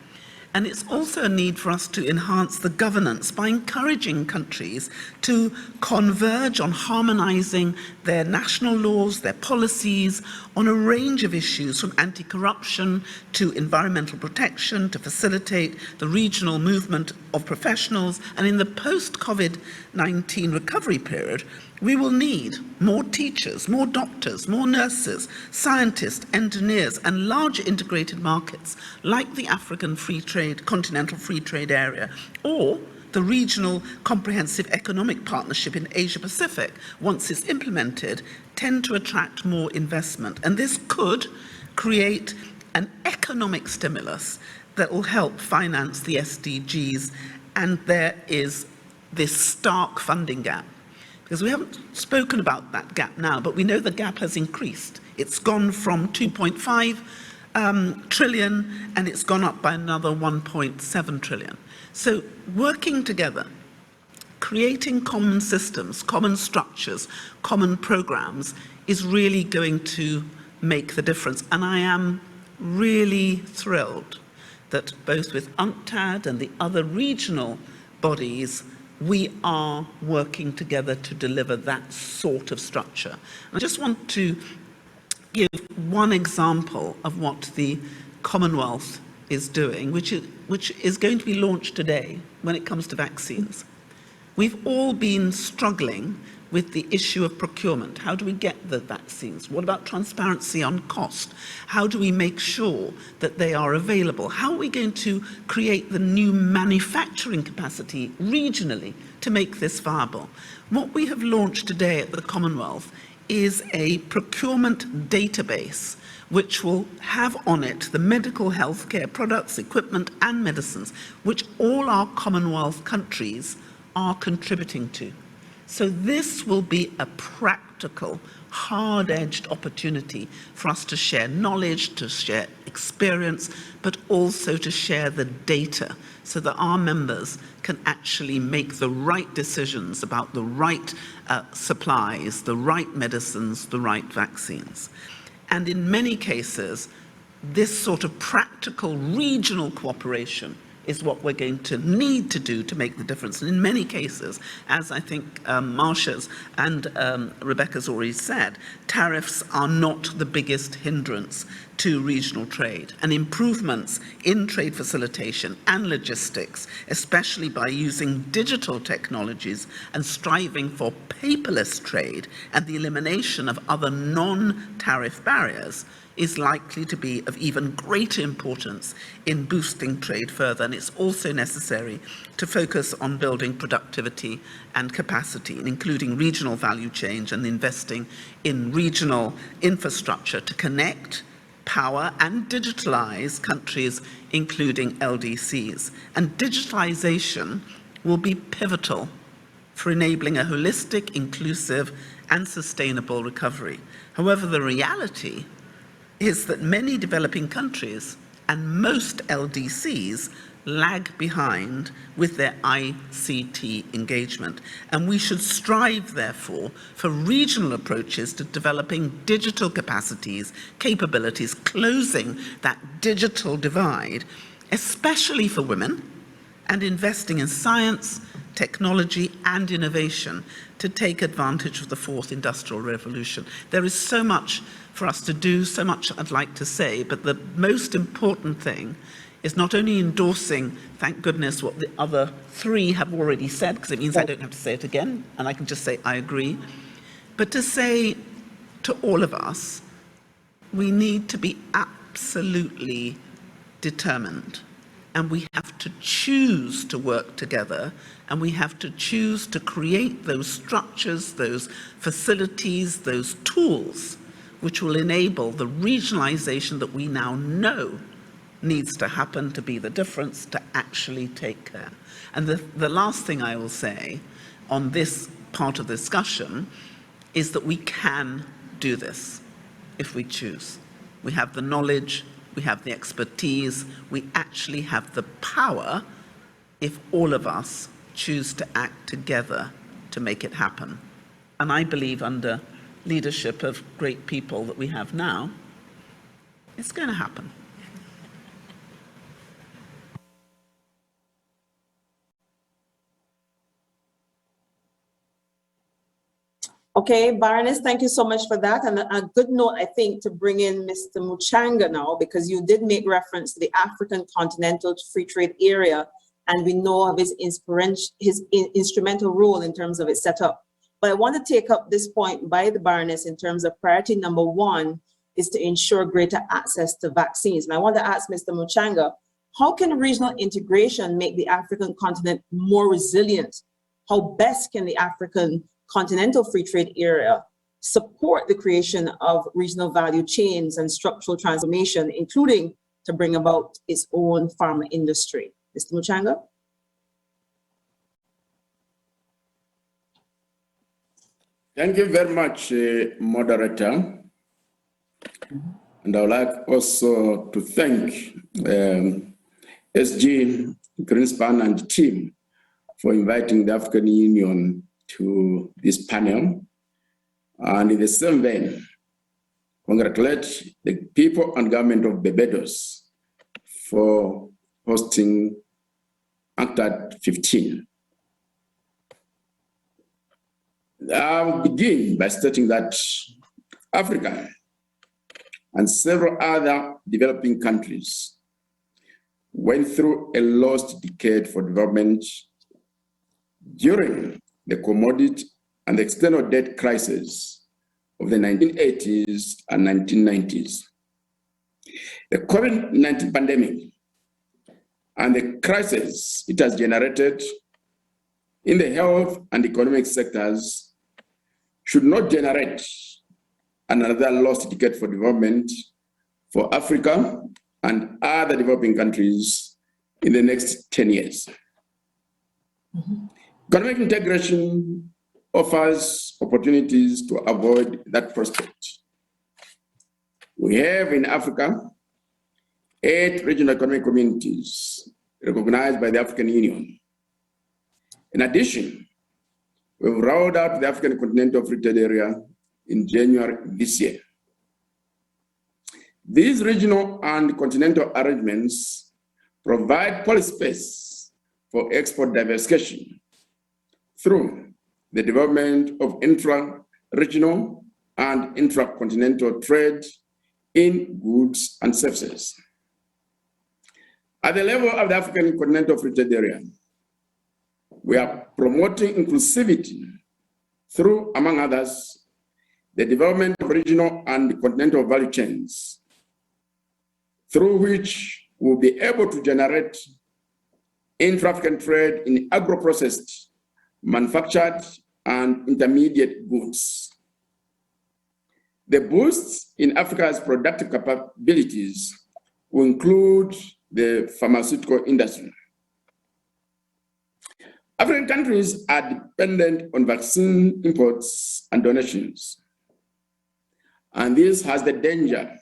And it's also a need for us to enhance the governance by encouraging countries to converge on harmonizing their national laws, their policies, on a range of issues from anti-corruption to environmental protection to facilitate the regional movement of professionals. And in the post-COVID-19 recovery period, we will need more teachers, more doctors, more nurses, scientists, engineers, and larger integrated markets like the African Free Trade, Continental Free Trade Area, or the Regional Comprehensive Economic Partnership in Asia Pacific, once it's implemented, tend to attract more investment. And this could create an economic stimulus that will help finance the SDGs. And there is this stark funding gap. Because we haven't spoken about that gap now, but we know the gap has increased. It's gone from 2.5 trillion and it's gone up by another 1.7 trillion. So working together, creating common systems, common structures, common programs is really going to make the difference. And I am really thrilled that both with UNCTAD and the other regional bodies, we are working together to deliver that sort of structure. I just want to give one example of what the Commonwealth is doing, which is going to be launched today when it comes to vaccines. We've all been struggling with the issue of procurement. How do we get the vaccines? What about transparency on cost? How do we make sure that they are available? How are we going to create the new manufacturing capacity regionally to make this viable? What we have launched today at the Commonwealth is a procurement database which will have on it the medical healthcare products, equipment and medicines, which all our Commonwealth countries are contributing to. So this will be a practical, hard-edged opportunity for us to share knowledge, to share experience, but also to share the data so that our members can actually make the right decisions about the right supplies, the right medicines, the right vaccines. And in many cases, this sort of practical regional cooperation is what we're going to need to do to make the difference. And in many cases, as I think Marsha's and Rebeca's already said, tariffs are not the biggest hindrance to regional trade. And improvements in trade facilitation and logistics, especially by using digital technologies and striving for paperless trade and the elimination of other non-tariff barriers, is likely to be of even greater importance in boosting trade further. And it's also necessary to focus on building productivity and capacity, including regional value chain and investing in regional infrastructure to connect, power and digitalize countries, including LDCs. And digitalization will be pivotal for enabling a holistic, inclusive and sustainable recovery. However, the reality is that many developing countries and most LDCs lag behind with their ICT engagement. And we should strive, therefore, for regional approaches to developing digital capacities, capabilities, closing that digital divide, especially for women, and investing in science, technology and innovation to take advantage of the fourth industrial revolution. There is so much for us to do, so much I'd like to say, but the most important thing is not only endorsing, thank goodness, what the other three have already said, because it means I don't have to say it again, and I can just say I agree, but to say to all of us, we need to be absolutely determined, and we have to choose to work together, and we have to choose to create those structures, those facilities, those tools which will enable the regionalization that we now know needs to happen to be the difference, to actually take care. And the last thing I will say on this part of the discussion is that we can do this if we choose. We have the knowledge, we have the expertise, we actually have the power if all of us choose to act together to make it happen. And I believe under leadership of great people that we have now, it's going to happen. Okay, Baroness, thank you so much for that. And a good note, I think, to bring in Mr. Muchanga now, because you did make reference to the African Continental Free Trade Area, and we know of his instrumental role in terms of its setup. But I want to take up this point by the Baroness in terms of priority number one is to ensure greater access to vaccines. And I want to ask Mr. Muchanga, how can regional integration make the African continent more resilient? How best can the African Continental Free Trade Area support the creation of regional value chains and structural transformation, including to bring about its own pharma industry? Mr. Muchanga? Thank you very much, moderator. And I would like also to thank SG, Greenspan and team for inviting the African Union to this panel. And in the same vein, congratulate the people and government of Barbados for hosting UNCTAD 15. I'll begin by stating that Africa and several other developing countries went through a lost decade for development during the commodity and the external debt crisis of the 1980s and 1990s. The COVID-19 pandemic and the crisis it has generated in the health and economic sectors should not generate another lost decade for development for Africa and other developing countries in the next 10 years. Economic integration offers opportunities to avoid that prospect. We have in Africa 8 regional economic communities recognized by the African Union. In addition, we've rolled out the African Continental Free Trade Area in January this year. These regional and continental arrangements provide policy space for export diversification through the development of intra-regional and intra-continental trade in goods and services. At the level of the African Continental Free Trade Area, we are promoting inclusivity through, among others, the development of regional and continental value chains, through which we'll be able to generate intra-African trade in agro-processed, manufactured, and intermediate goods. The boosts in Africa's productive capabilities will include the pharmaceutical industry. African countries are dependent on vaccine imports and donations, and this has the danger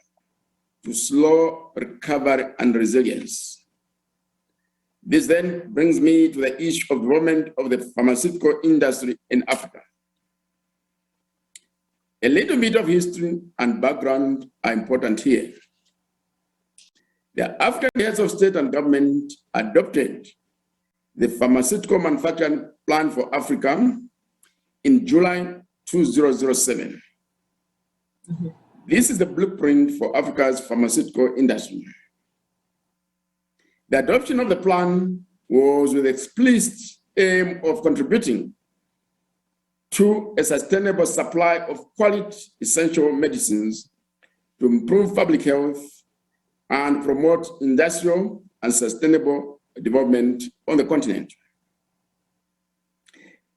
to slow recovery and resilience. This then brings me to the issue of development of the pharmaceutical industry in Africa. A little bit of history and background are important here. The African heads of state and government adopted the Pharmaceutical Manufacturing Plan for Africa in July 2007. This is the blueprint for Africa's pharmaceutical industry. The adoption of the plan was with the explicit aim of contributing to a sustainable supply of quality essential medicines to improve public health and promote industrial and sustainable development on the continent.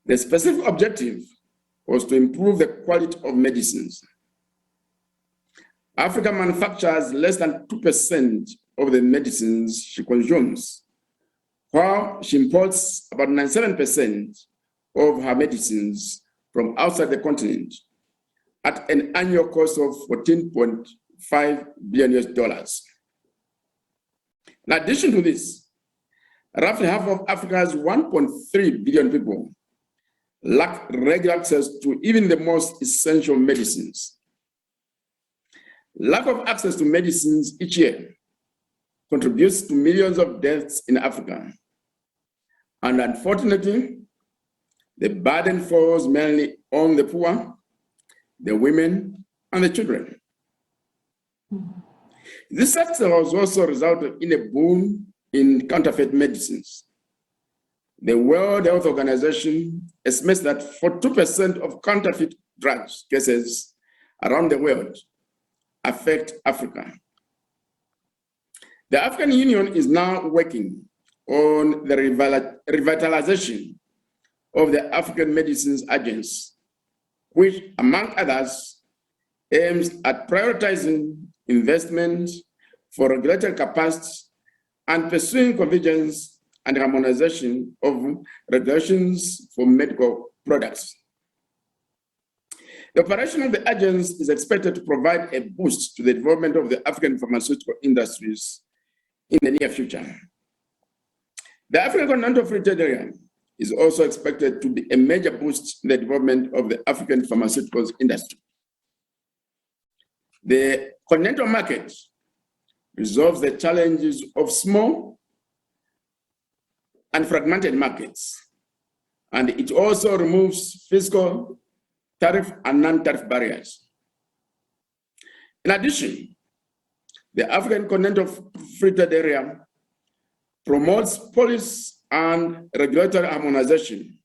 The specific objective was to improve the quality of medicines. Africa manufactures less than 2% of the medicines she consumes, while she imports about 97% of her medicines from outside the continent at an annual cost of $14.5 billion. In addition to this, roughly half of Africa's 1.3 billion people lack regular access to even the most essential medicines. Lack of access to medicines each year contributes to millions of deaths in Africa. And unfortunately, the burden falls mainly on the poor, the women, and the children. This sector has also resulted in a boom in counterfeit medicines. The World Health Organization estimates that 42% of counterfeit drugs cases around the world affect Africa. The African Union is now working on the revitalization of the African Medicines Agency, which, among others, aims at prioritizing investment for regulatory capacity and pursuing convergence and harmonization of regulations for medical products. The operation of the agency is expected to provide a boost to the development of the African pharmaceutical industries in the near future. The African Continental Free Trade Area is also expected to be a major boost in the development of the African pharmaceuticals industry. The continental market resolves the challenges of small and fragmented markets, and it also removes fiscal, tariff, and non-tariff barriers. In addition, the African Continental Free Trade Area promotes policy and regulatory harmonization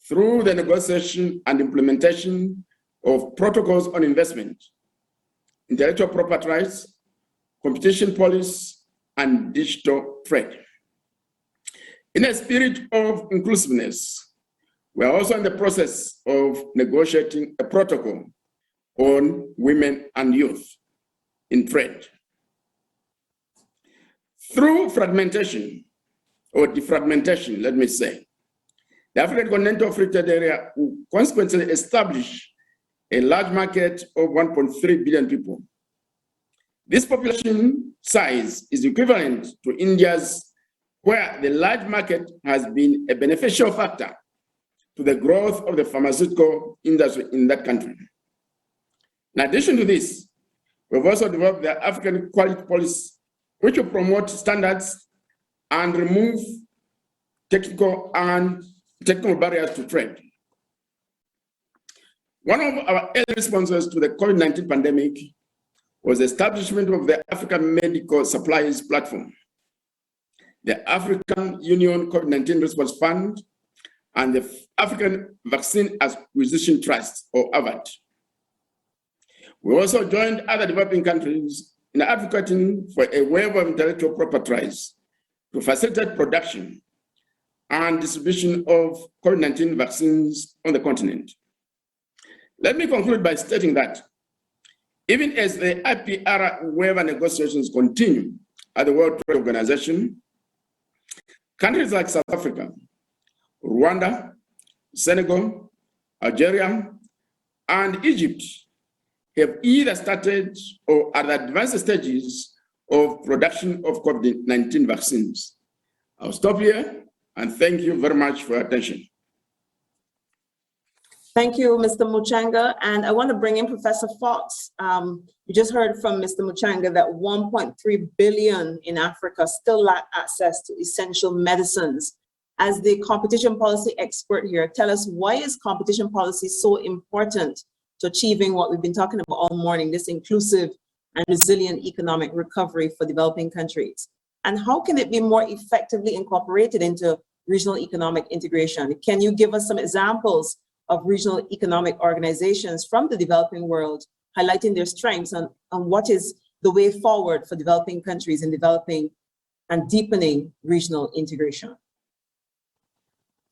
through the negotiation and implementation of protocols on investment, intellectual property rights, competition policy, and digital trade. In a spirit of inclusiveness, we are also in the process of negotiating a protocol on women and youth in trade. Through fragmentation, or defragmentation, let me say, the African Continental Free Trade Area will consequently establish a large market of 1.3 billion people. This population size is equivalent to India's, where the large market has been a beneficial factor to the growth of the pharmaceutical industry in that country. In addition to this, we've also developed the African Quality Policy, which will promote standards and remove technical barriers to trade. One of our early responses to the COVID-19 pandemic was the establishment of the African Medical Supplies Platform, the African Union COVID-19 Response Fund, and the African Vaccine Acquisition Trust, or AVAT. We also joined other developing countries in advocating for a waiver of intellectual property rights to facilitate production and distribution of COVID-19 vaccines on the continent. Let me conclude by stating that even as the IPR waiver negotiations continue at the World Trade Organization, countries like South Africa, Rwanda, Senegal, Algeria, and Egypt have either started or are at advanced stages of production of COVID-19 vaccines. I'll stop here and thank you very much for your attention. Thank you, Mr. Muchanga. And I want to bring in Professor Fox. You just heard from Mr. Muchanga that 1.3 billion in Africa still lack access to essential medicines. As the competition policy expert here, tell us, why is competition policy so important to achieving what we've been talking about all morning, this inclusive and resilient economic recovery for developing countries? And how can it be more effectively incorporated into regional economic integration? Can you give us some examples of regional economic organizations from the developing world, highlighting their strengths and what is the way forward for developing countries in developing and deepening regional integration?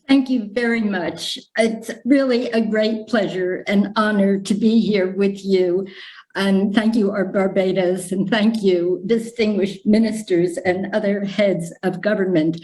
Thank you very much. It's really a great pleasure and honor to be here with you. And thank you, our Barbados, and thank you, distinguished ministers and other heads of government.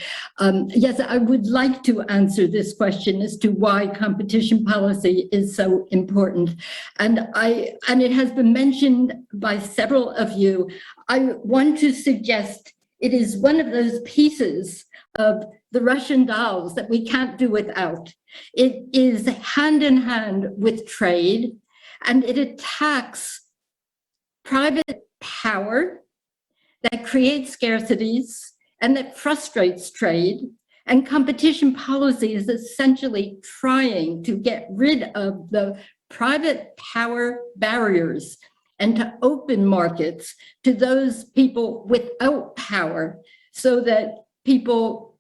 Yes, I would like to answer this question as to why competition policy is so important. And it has been mentioned by several of you. I want to suggest it is one of those pieces of the Russian dolls that we can't do without. It is hand in hand with trade, and it attacks private power that creates scarcities and that frustrates trade. And competition policy is essentially trying to get rid of the private power barriers and to open markets to those people without power, so that people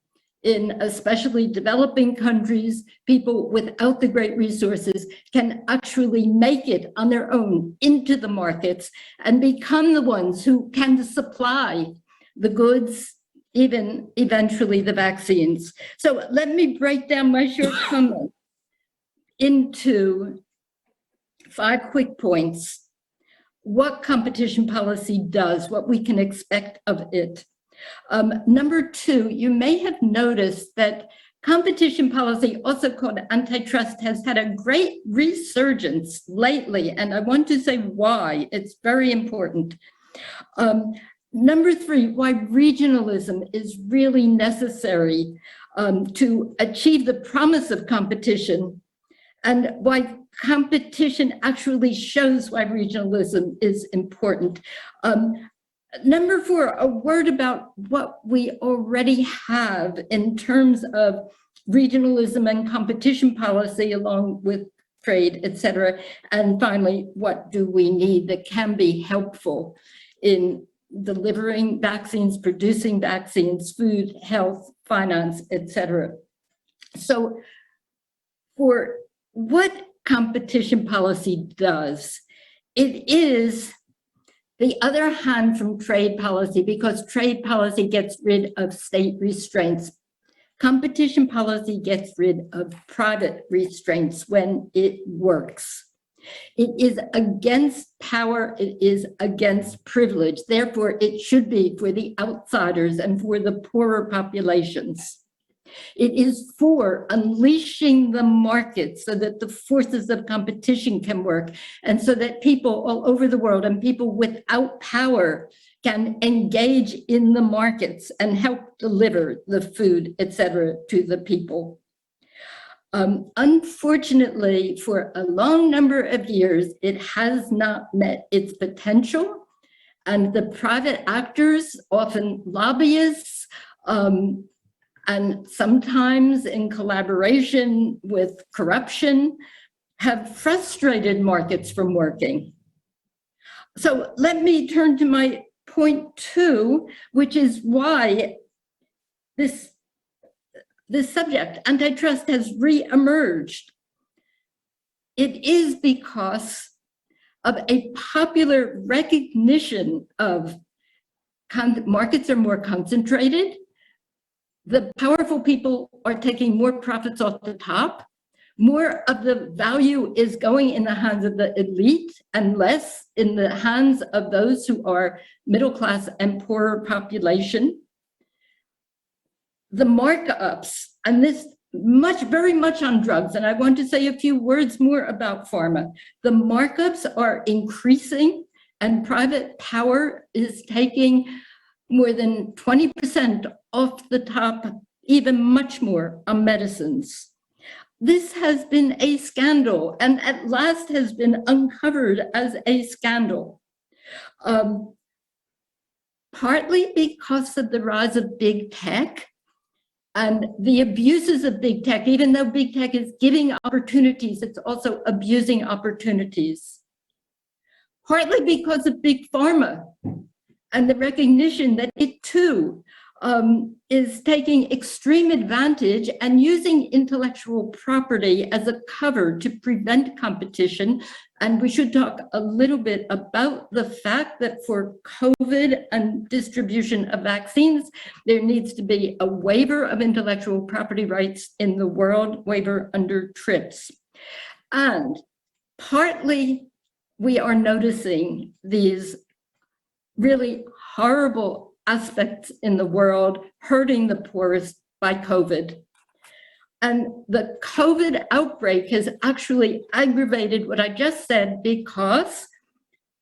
in especially developing countries, people without the great resources, can actually make it on their own into the markets and become the ones who can supply the goods, even eventually the vaccines. So let me break down my short comment into 5 quick points. What competition policy does, what we can expect of it. Number 2, you may have noticed that competition policy, also called antitrust, has had a great resurgence lately, and I want to say why. It's very important. Number 3, why regionalism is really necessary to achieve the promise of competition, and why competition actually shows why regionalism is important. Number 4, a word about what we already have in terms of regionalism and competition policy, along with trade, etc. And finally, what do we need that can be helpful in delivering vaccines, producing vaccines, food, health, finance, etc. So for what competition policy does. It is the other hand from trade policy, because trade policy gets rid of state restraints. Competition policy gets rid of private restraints when it works. It is against power, it is against privilege. Therefore, it should be for the outsiders and for the poorer populations. It is for unleashing the market so that the forces of competition can work, and so that people all over the world and people without power can engage in the markets and help deliver the food, etc., to the people. Unfortunately, for a long number of years, it has not met its potential, and the private actors, often lobbyists, and sometimes in collaboration with corruption, have frustrated markets from working. So let me turn to my point 2, which is why this subject, antitrust, has re-emerged. It is because of a popular recognition of markets are more concentrated, the powerful people are taking more profits off the top, more of the value is going in the hands of the elite and less in the hands of those who are middle class and poorer population. The markups, and this very much on drugs, and I want to say a few words more about pharma. The markups are increasing, and private power is taking more than 20% off the top, even much more on medicines. This has been a scandal, and at last has been uncovered as a scandal. Partly because of the rise of big tech and the abuses of big tech. Even though big tech is giving opportunities, it's also abusing opportunities. Partly because of big pharma and the recognition that it too is taking extreme advantage and using intellectual property as a cover to prevent competition. And we should talk a little bit about the fact that for COVID and distribution of vaccines, there needs to be a waiver of intellectual property rights in the world, waiver under TRIPS. And partly we are noticing these really horrible aspects in the world hurting the poorest by COVID. And the COVID outbreak has actually aggravated what I just said, because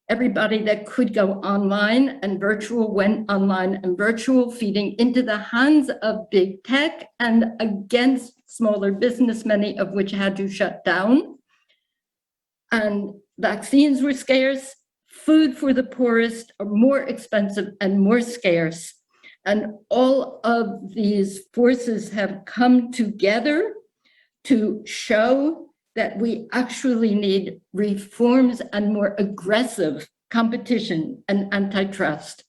everybody that could go online and virtual went online and virtual, feeding into the hands of big tech and against smaller business, many of which had to shut down. And vaccines were scarce. Food for the poorest are more expensive and more scarce. And all of these forces have come together to show that we actually need reforms and more aggressive competition and antitrust.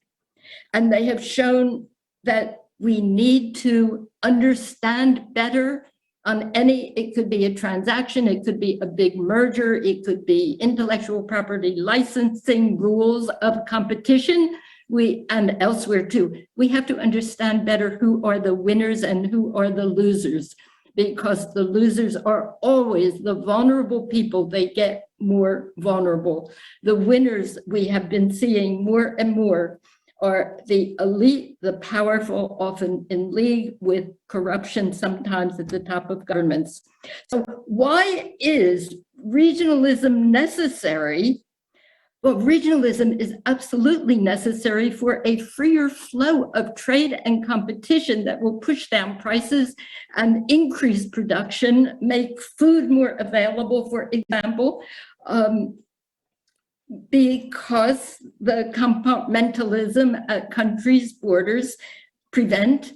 And they have shown that we need to understand better on it could be a transaction, it could be a big merger, it could be intellectual property licensing, rules of competition, and elsewhere too. We have to understand better who are the winners and who are the losers, because the losers are always the vulnerable people. They get more vulnerable. The winners, we have been seeing more and more, are the elite, the powerful, often in league with corruption, sometimes at the top of governments. So why is regionalism necessary? Well, regionalism is absolutely necessary for a freer flow of trade and competition that will push down prices and increase production, make food more available, for example, because the compartmentalism at countries' borders prevent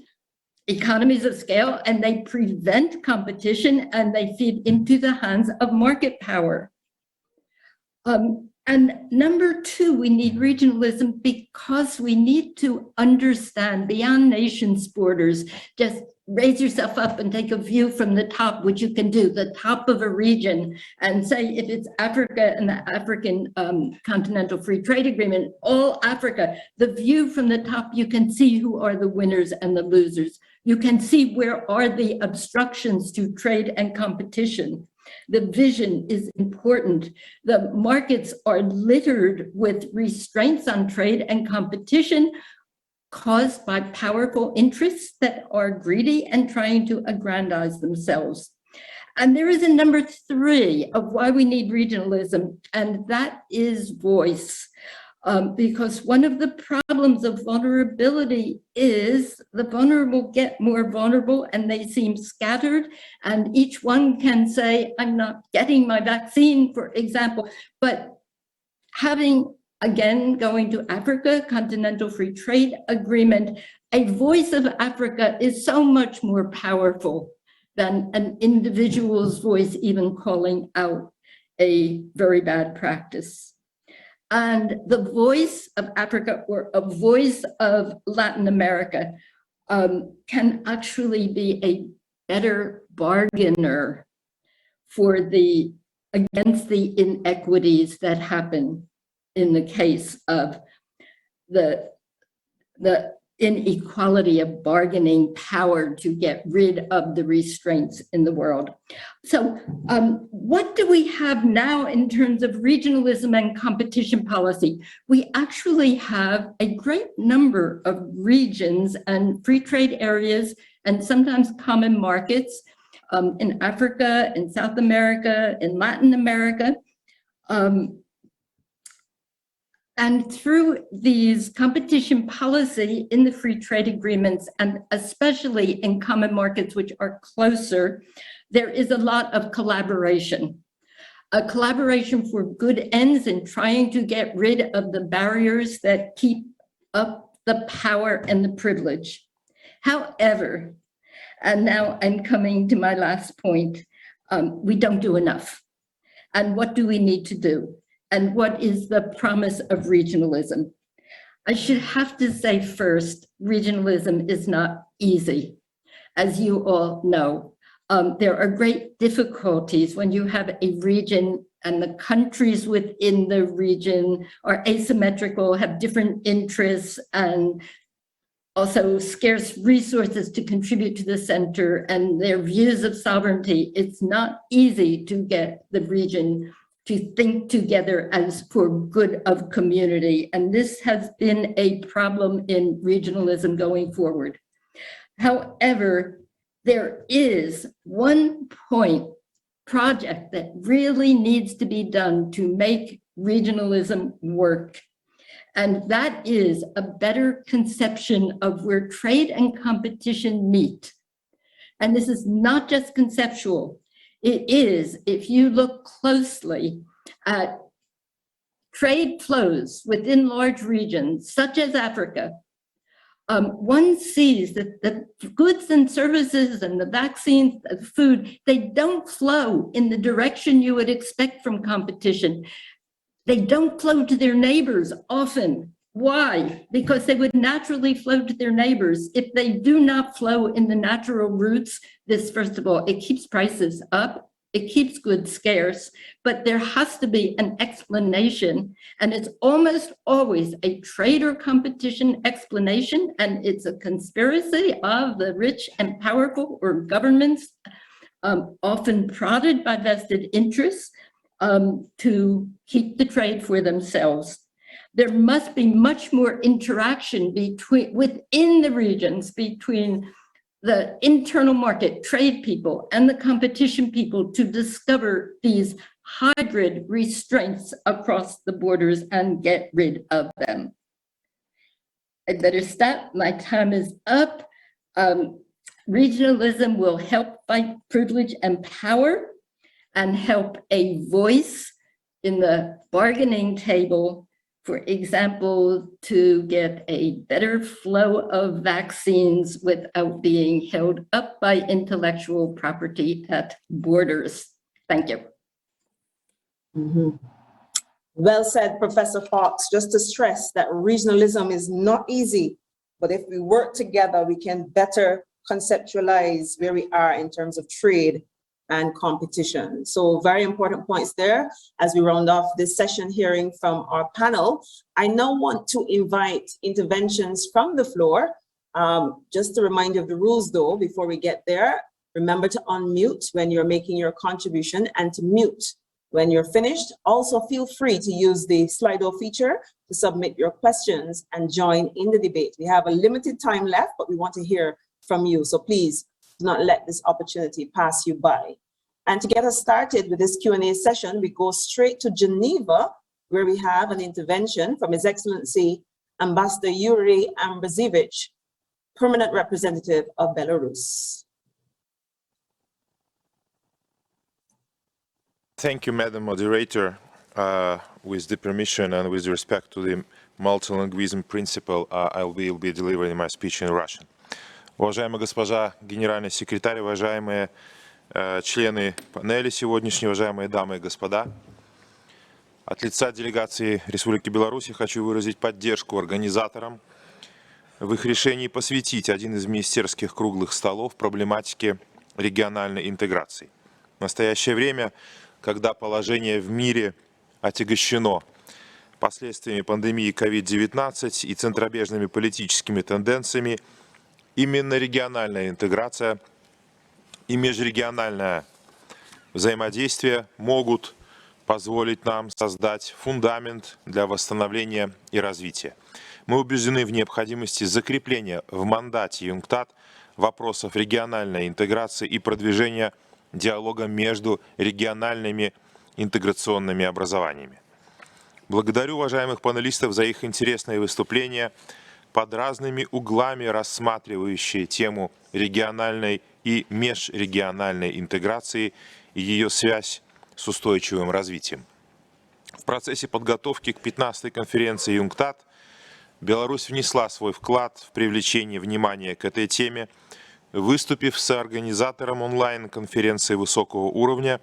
economies of scale, and they prevent competition, and they feed into the hands of market power. And number two, we need regionalism because we need to understand beyond nations' borders just raise yourself up and take a view from the top, which you can do, the top of a region, and say if it's Africa and the African Continental Free Trade Agreement, all Africa, the view from the top, you can see who are the winners and the losers. You can see where are the obstructions to trade and competition. The vision is important. The markets are littered with restraints on trade and competition caused by powerful interests that are greedy and trying to aggrandize themselves. And there is a number 3 of why we need regionalism, and that is voice. Because one of the problems of vulnerability is the vulnerable get more vulnerable and they seem scattered, and each one can say, I'm not getting my vaccine, for example, but having, again, going to Africa, Continental Free Trade Agreement, a voice of Africa is so much more powerful than an individual's voice even calling out a very bad practice. And the voice of Africa or a voice of Latin America can actually be a better bargainer for against the inequities that happen in the case of the inequality of bargaining power to get rid of the restraints in the world. So what do we have now in terms of regionalism and competition policy? We actually have a great number of regions and free trade areas and sometimes common markets in Africa, in South America, in Latin America. And through these competition policy in the free trade agreements, and especially in common markets, which are closer, there is a lot of collaboration. A collaboration for good ends in trying to get rid of the barriers that keep up the power and the privilege. However, and now I'm coming to my last point, we don't do enough. And what do we need to do? And what is the promise of regionalism? I should have to say first, regionalism is not easy. As you all know, there are great difficulties when you have a region and the countries within the region are asymmetrical, have different interests, and also scarce resources to contribute to the center and their views of sovereignty. It's not easy to get the region to think together as for good of community. And this has been a problem in regionalism going forward. However, there is one project that really needs to be done to make regionalism work. And that is a better conception of where trade and competition meet. And this is not just conceptual. It is, if you look closely at trade flows within large regions, such as Africa, one sees that the goods and services and the vaccines, the food, they don't flow in the direction you would expect from competition. They don't flow to their neighbors often. Why? Because they would naturally flow to their neighbors. If they do not flow in the natural routes, this, first of all, it keeps prices up, it keeps goods scarce, but there has to be an explanation, and it's almost always a trade or competition explanation, and it's a conspiracy of the rich and powerful or governments, often prodded by vested interests, to keep the trade for themselves. There must be much more interaction within the regions between the internal market trade people and the competition people to discover these hybrid restraints across the borders and get rid of them. I'd better stop. My time is up. Regionalism will help fight privilege and power and help a voice in the bargaining table, for example, to get a better flow of vaccines without being held up by intellectual property at borders. Thank you. Well said, Professor Fox. Just to stress that regionalism is not easy, but if we work together, we can better conceptualize where we are in terms of trade and competition. So very important points there as we round off this session hearing from our panel. I now want to invite interventions from the floor. Just to remind you of the rules though, before we get there, remember to unmute when you're making your contribution and to mute when you're finished. Also feel free to use the Slido feature to submit your questions and join in the debate. We have a limited time left, but we want to hear from you. So please do not let this opportunity pass you by. And to get us started with this Q&A session, we go straight to Geneva, where we have an intervention from His Excellency Ambassador Yuri Ambrazevich, Permanent Representative of Belarus. Thank you, Madam Moderator. With the permission and with respect to the multilingualism principle, I will be delivering my speech in Russian. Уважаемая госпожа генеральный секретарь, уважаемые члены панели сегодняшней, уважаемые дамы и господа, от лица делегации Республики Беларусь хочу выразить поддержку организаторам в их решении посвятить один из министерских круглых столов проблематике региональной интеграции. В настоящее время, когда положение в мире отягощено последствиями пандемии COVID-19 и центробежными политическими тенденциями, именно региональная интеграция и межрегиональное взаимодействие могут позволить нам создать фундамент для восстановления и развития. Мы убеждены в необходимости закрепления в мандате UNCTAD вопросов региональной интеграции и продвижения диалога между региональными интеграционными образованиями. Благодарю уважаемых панелистов за их интересные выступления, под разными углами рассматривающие тему региональной и межрегиональной интеграции и ее связь с устойчивым развитием. В процессе подготовки к 15-й конференции UNCTAD Беларусь внесла свой вклад в привлечение внимания к этой теме, выступив соорганизатором онлайн-конференции высокого уровня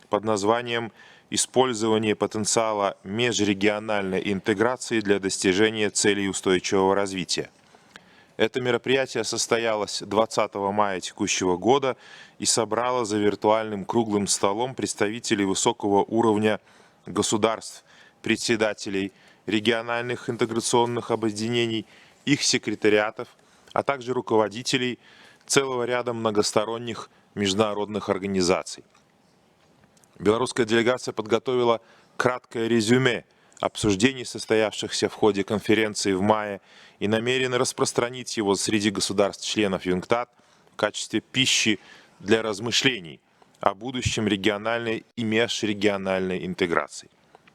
под названием «Использование потенциала межрегиональной интеграции для достижения целей устойчивого развития». Это мероприятие состоялось 20 мая текущего года и собрало за виртуальным круглым столом представителей высокого уровня государств, председателей региональных интеграционных объединений, их секретариатов, а также руководителей целого ряда многосторонних международных организаций. Белорусская делегация подготовила краткое резюме обсуждений, состоявшихся в ходе конференции в мае, и намерена распространить его среди государств-членов UNCTAD в качестве пищи для размышлений о будущем региональной и межрегиональной интеграции.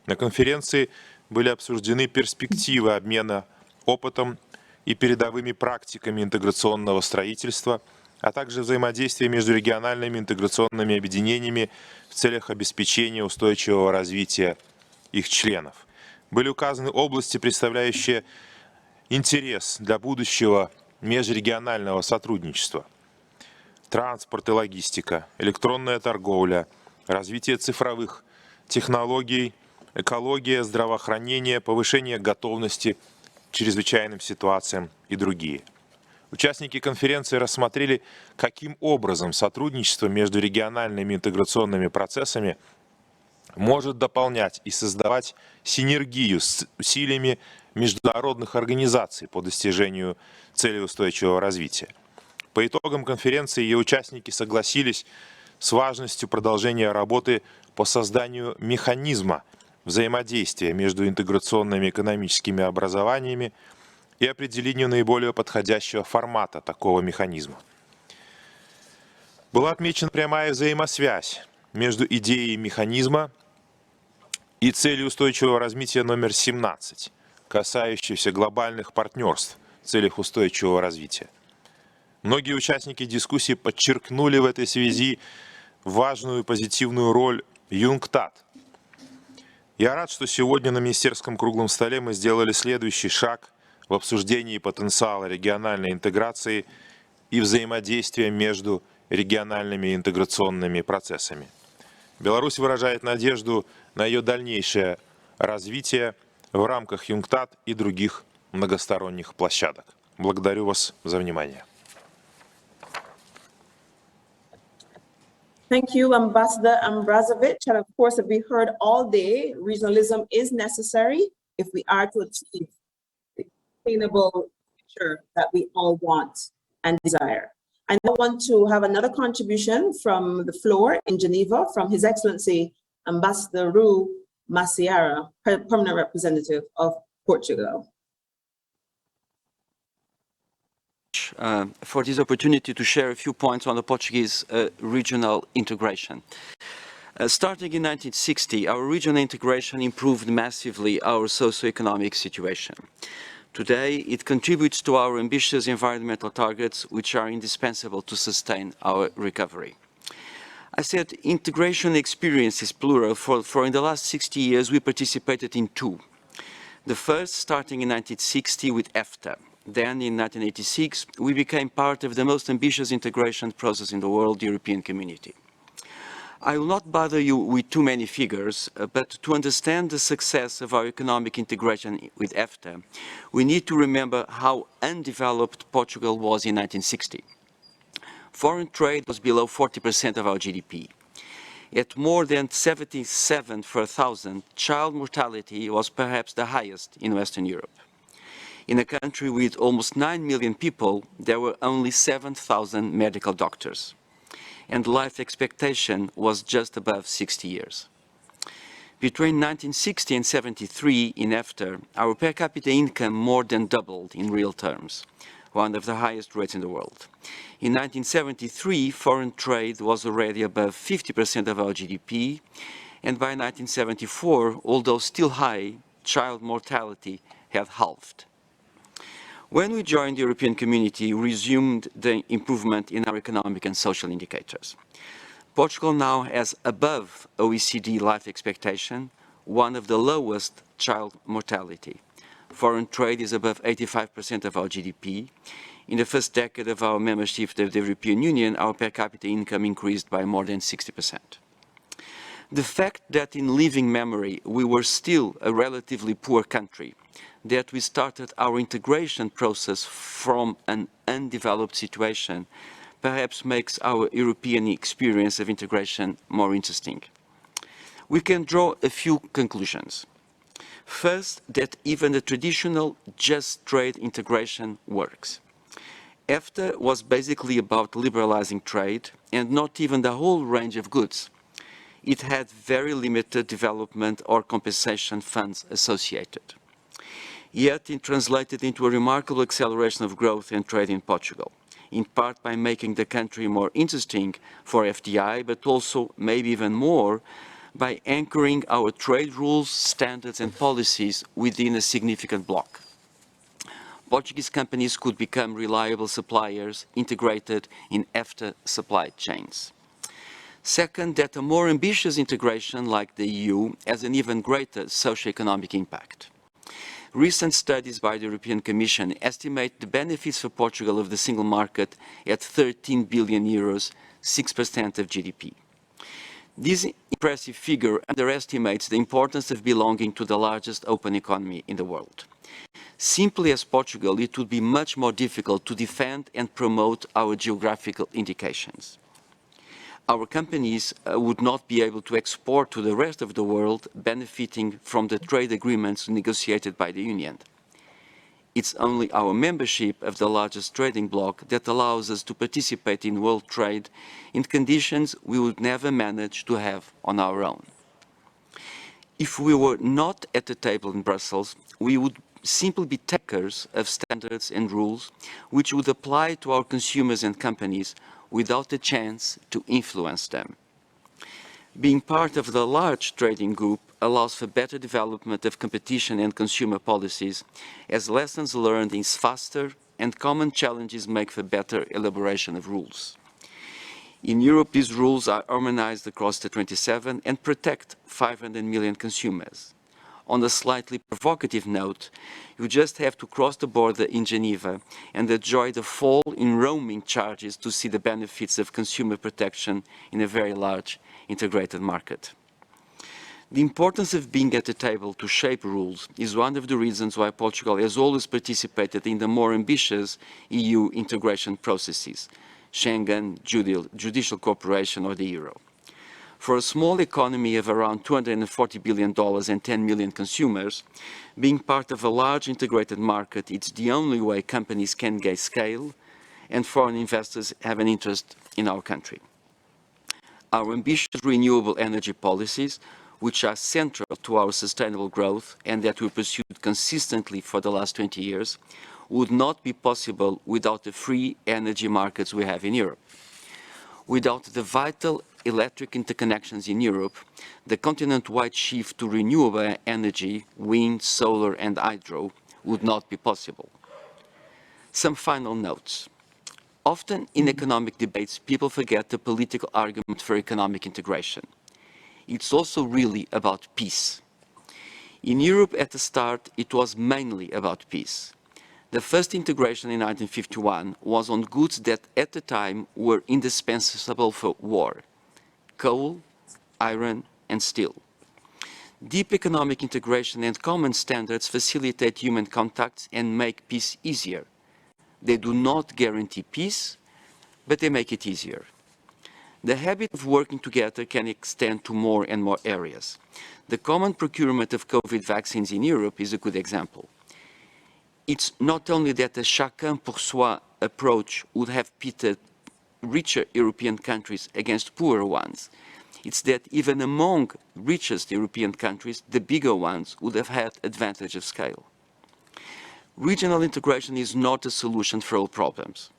На конференции были обсуждены перспективы обмена опытом и передовыми практиками интеграционного строительства, а также взаимодействия между региональными интеграционными объединениями в целях обеспечения устойчивого развития их членов. Были указаны области, представляющие интерес для будущего межрегионального сотрудничества: транспорт и логистика, электронная торговля, развитие цифровых технологий, экология, здравоохранение, повышение готовности к чрезвычайным ситуациям и другие. Участники конференции рассмотрели, каким образом сотрудничество между региональными интеграционными процессами может дополнять и создавать синергию с усилиями международных организаций по достижению целей устойчивого развития. По итогам конференции ее участники согласились с важностью продолжения работы по созданию механизма взаимодействия между интеграционными экономическими образованиями и определению наиболее подходящего формата такого механизма. Была отмечена прямая взаимосвязь между идеей механизма и целью устойчивого развития номер 17, касающейся глобальных партнерств в целях устойчивого развития. Многие участники дискуссии подчеркнули в этой связи важную и позитивную роль UNCTAD. Я рад, что сегодня на министерском круглом столе мы сделали следующий шаг в обсуждении потенциала региональной интеграции и взаимодействия между региональными интеграционными процессами. Беларусь выражает надежду на ее дальнейшее развитие в рамках UNCTAD и других многосторонних площадок. Благодарю вас за внимание. Thank you, Ambassador Ambrazovic. And of course, as we heard all day, regionalism is necessary if we are to achieve the sustainable future that we all want and desire. I now want to have another contribution from the floor in Geneva from His Excellency Ambassador Ru Maciara, Permanent Representative of Portugal. For this opportunity to share a few points on the Portuguese regional integration. Starting in 1960, our regional integration improved massively our socioeconomic situation. Today, it contributes to our ambitious environmental targets, which are indispensable to sustain our recovery. I said integration experience is plural, for in the last 60 years we participated in two. The first starting in 1960 with EFTA. Then in 1986 we became part of the most ambitious integration process in the world, the European Community. I will not bother you with too many figures, but to understand the success of our economic integration with EFTA, we need to remember how undeveloped Portugal was in 1960. Foreign trade was below 40% of our GDP. At more than 77 per thousand, child mortality was perhaps the highest in Western Europe. In a country with almost 9 million people, there were only 7,000 medical doctors, and life expectation was just above 60 years. Between 1960 and 73 in EFTA, our per capita income more than doubled in real terms, one of the highest rates in the world. In 1973, foreign trade was already above 50% of our GDP, and by 1974, although still high, child mortality had halved. When we joined the European Community, we resumed the improvement in our economic and social indicators. Portugal now has above OECD life expectation, one of the lowest child mortality. Foreign trade is above 85% of our GDP. In the first decade of our membership of the European Union, our per capita income increased by more than 60%. The fact that in living memory we were still a relatively poor country, that we started our integration process from an undeveloped situation, perhaps makes our European experience of integration more interesting. We can draw a few conclusions. First, that even the traditional just trade integration works. EFTA was basically about liberalizing trade and not even the whole range of goods. It had very limited development or compensation funds associated. Yet it translated into a remarkable acceleration of growth and trade in Portugal, in part by making the country more interesting for FDI, but also, maybe even more, by anchoring our trade rules, standards and policies within a significant bloc. Portuguese companies could become reliable suppliers integrated in EFTA supply chains. Second, that a more ambitious integration like the EU has an even greater socioeconomic impact. Recent studies by the European Commission estimate the benefits for Portugal of the single market at 13 billion euros, 6% of GDP. This impressive figure underestimates the importance of belonging to the largest open economy in the world. Simply as Portugal, it would be much more difficult to defend and promote our geographical indications. Our companies would not be able to export to the rest of the world, benefiting from the trade agreements negotiated by the Union. It's only our membership of the largest trading bloc that allows us to participate in world trade in conditions we would never manage to have on our own. If we were not at the table in Brussels, we would simply be takers of standards and rules which would apply to our consumers and companies without a chance to influence them. Being part of the large trading group allows for better development of competition and consumer policies, as lessons learned is faster and common challenges make for better elaboration of rules. In Europe, these rules are harmonized across the 27 and protect 500 million consumers. On a slightly provocative note, you just have to cross the border in Geneva and enjoy the fall in roaming charges to see the benefits of consumer protection in a very large integrated market. The importance of being at the table to shape rules is one of the reasons why Portugal has always participated in the more ambitious EU integration processes, Schengen, judicial cooperation, or the euro. For a small economy of around $240 billion and 10 million consumers, being part of a large integrated market, it's the only way companies can gain scale and foreign investors have an interest in our country. Our ambitious renewable energy policies, which are central to our sustainable growth and that we pursued consistently for the last 20 years, would not be possible without the free energy markets we have in Europe. Without the vital electric interconnections in Europe, the continent-wide shift to renewable energy, wind, solar, and hydro would not be possible. Some final notes. Often in economic debates, people forget the political argument for economic integration. It's also really about peace. In Europe at the start, it was mainly about peace. The first integration in 1951 was on goods that at the time were indispensable for war: coal, iron, and steel. Deep economic integration and common standards facilitate human contacts and make peace easier. They do not guarantee peace, but they make it easier. The habit of working together can extend to more and more areas. The common procurement of COVID vaccines in Europe is a good example. It's not only that a chacun pour soi approach would have pitted richer European countries against poorer ones. It's that even among richest European countries, the bigger ones would have had advantage of scale. Regional integration is not a solution for all problems.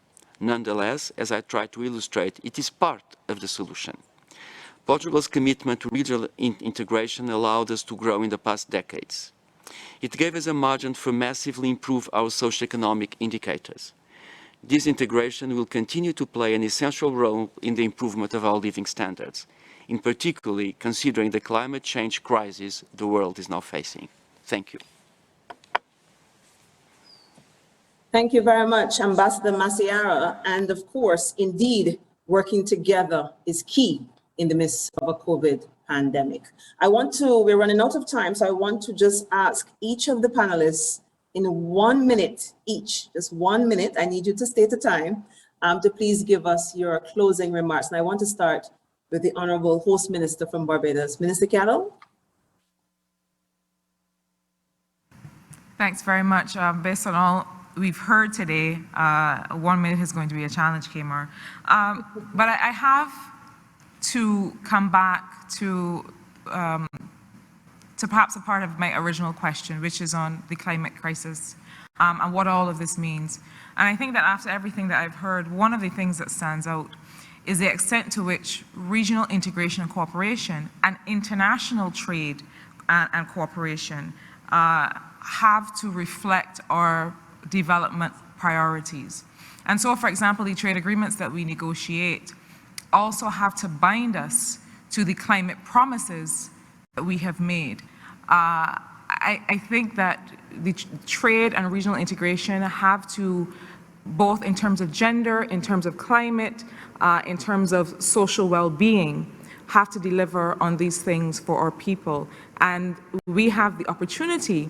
Nonetheless, as I try to illustrate, it is part of the solution. Portugal's commitment to regional integration allowed us to grow in the past decades. It gave us a margin for massively improve our socioeconomic indicators. This integration will continue to play an essential role in the improvement of our living standards, in particular considering the climate change crisis the world is now facing. Thank you. Thank you very much, Ambassador Masiara. And of course, indeed, working together is key in the midst of a COVID pandemic. We're running out of time, so I want to just ask each of the panelists in 1 minute each, just 1 minute, I need you to state the time, to please give us your closing remarks. And I want to start with the Honorable Host Minister from Barbados. Minister Caddle. Thanks very much. Based on all we've heard today, 1 minute is going to be a challenge, Kamar. But I have to come back to perhaps a part of my original question, which is on the climate crisis and what all of this means. And I think that after everything that I've heard, one of the things that stands out is the extent to which regional integration and cooperation and international trade and cooperation have to reflect our development priorities. And so, for example, the trade agreements that we negotiate also have to bind us to the climate promises that we have made. I think that the trade and regional integration have to, both in terms of gender, in terms of climate, in terms of social well-being, have to deliver on these things for our people. And we have the opportunity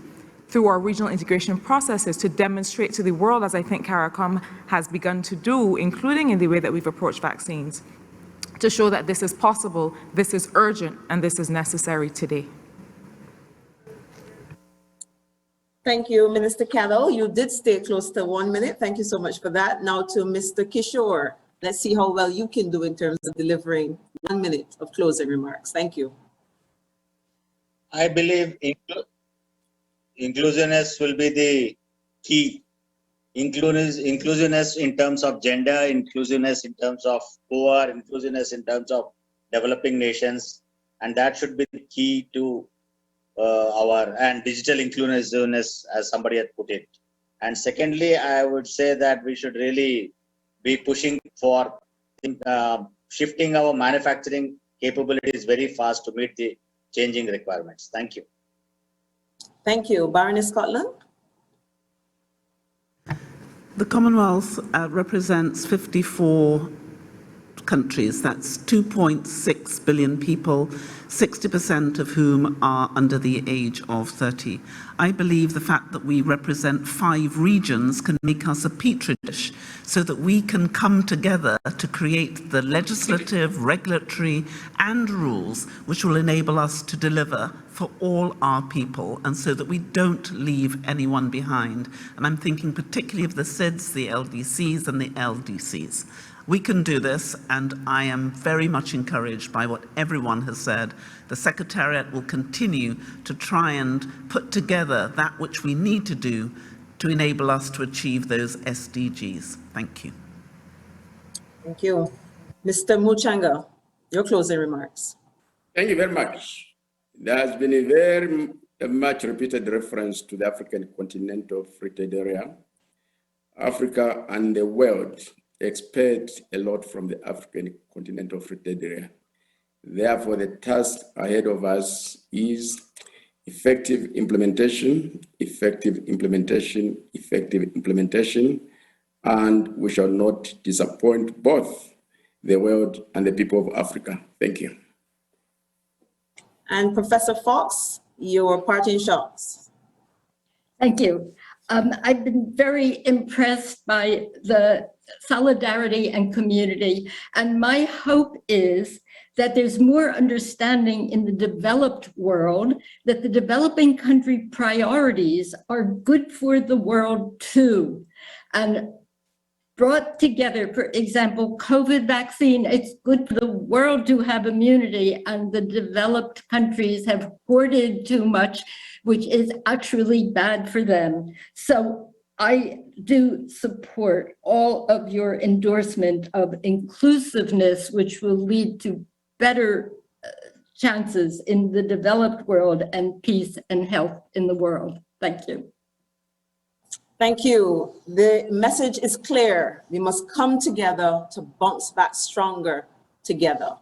through our regional integration processes to demonstrate to the world, as I think CARICOM has begun to do, including in the way that we've approached vaccines, to show that this is possible, this is urgent, and this is necessary today. Thank you, Minister Caddle. You did stay close to 1 minute. Thank you so much for that. Now to Mr. Kishore. Let's see how well you can do in terms of delivering 1 minute of closing remarks. Thank you. I believe inclusiveness will be the key. Inclusiveness in terms of gender, inclusiveness in terms of poor, inclusiveness in terms of developing nations, and that should be the key to and digital inclusiveness, as somebody had put it. And secondly, I would say that we should really be pushing for shifting our manufacturing capabilities very fast to meet the changing requirements. Thank you. Thank you. Baroness Scotland. The Commonwealth represents 54 countries. That's 2.6 billion people, 60% of whom are under the age of 30. I believe the fact that we represent 5 regions can make us a petri dish so that we can come together to create the legislative, regulatory, and rules which will enable us to deliver for all our people, and so that we don't leave anyone behind. And I'm thinking particularly of the SIDS, the LDCs, and the LDCs. We can do this, and I am very much encouraged by what everyone has said. The Secretariat will continue to try and put together that which we need to do to enable us to achieve those SDGs. Thank you. Thank you. Mr. Muchanga, your closing remarks. Thank you very much. There has been a very much repeated reference to the African continental free trade area. Africa and the world expect a lot from the African continental free trade area. Therefore, the task ahead of us is effective implementation, and we shall not disappoint both the world and the people of Africa. Thank you. And Professor Fox, your parting shots. Thank you. I've been very impressed by the solidarity and community, and my hope is that there's more understanding in the developed world that the developing country priorities are good for the world too. And brought together, for example, COVID vaccine, it's good for the world to have immunity, and the developed countries have hoarded too much, which is actually bad for them. So I do support all of your endorsement of inclusiveness, which will lead to better chances in the developed world and peace and health in the world. Thank you. Thank you. The message is clear. We must come together to bounce back stronger together.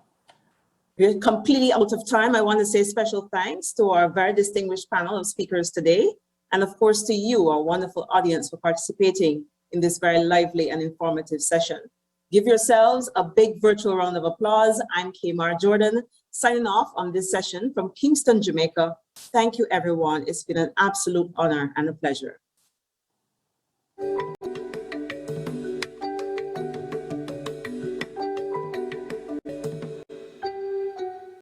We're completely out of time. I want to say special thanks to our very distinguished panel of speakers today, and of course to you, our wonderful audience, for participating in this very lively and informative session. Give yourselves a big virtual round of applause. I'm Kamar Jordan, signing off on this session from Kingston, Jamaica. Thank you, everyone. It's been an absolute honor and a pleasure.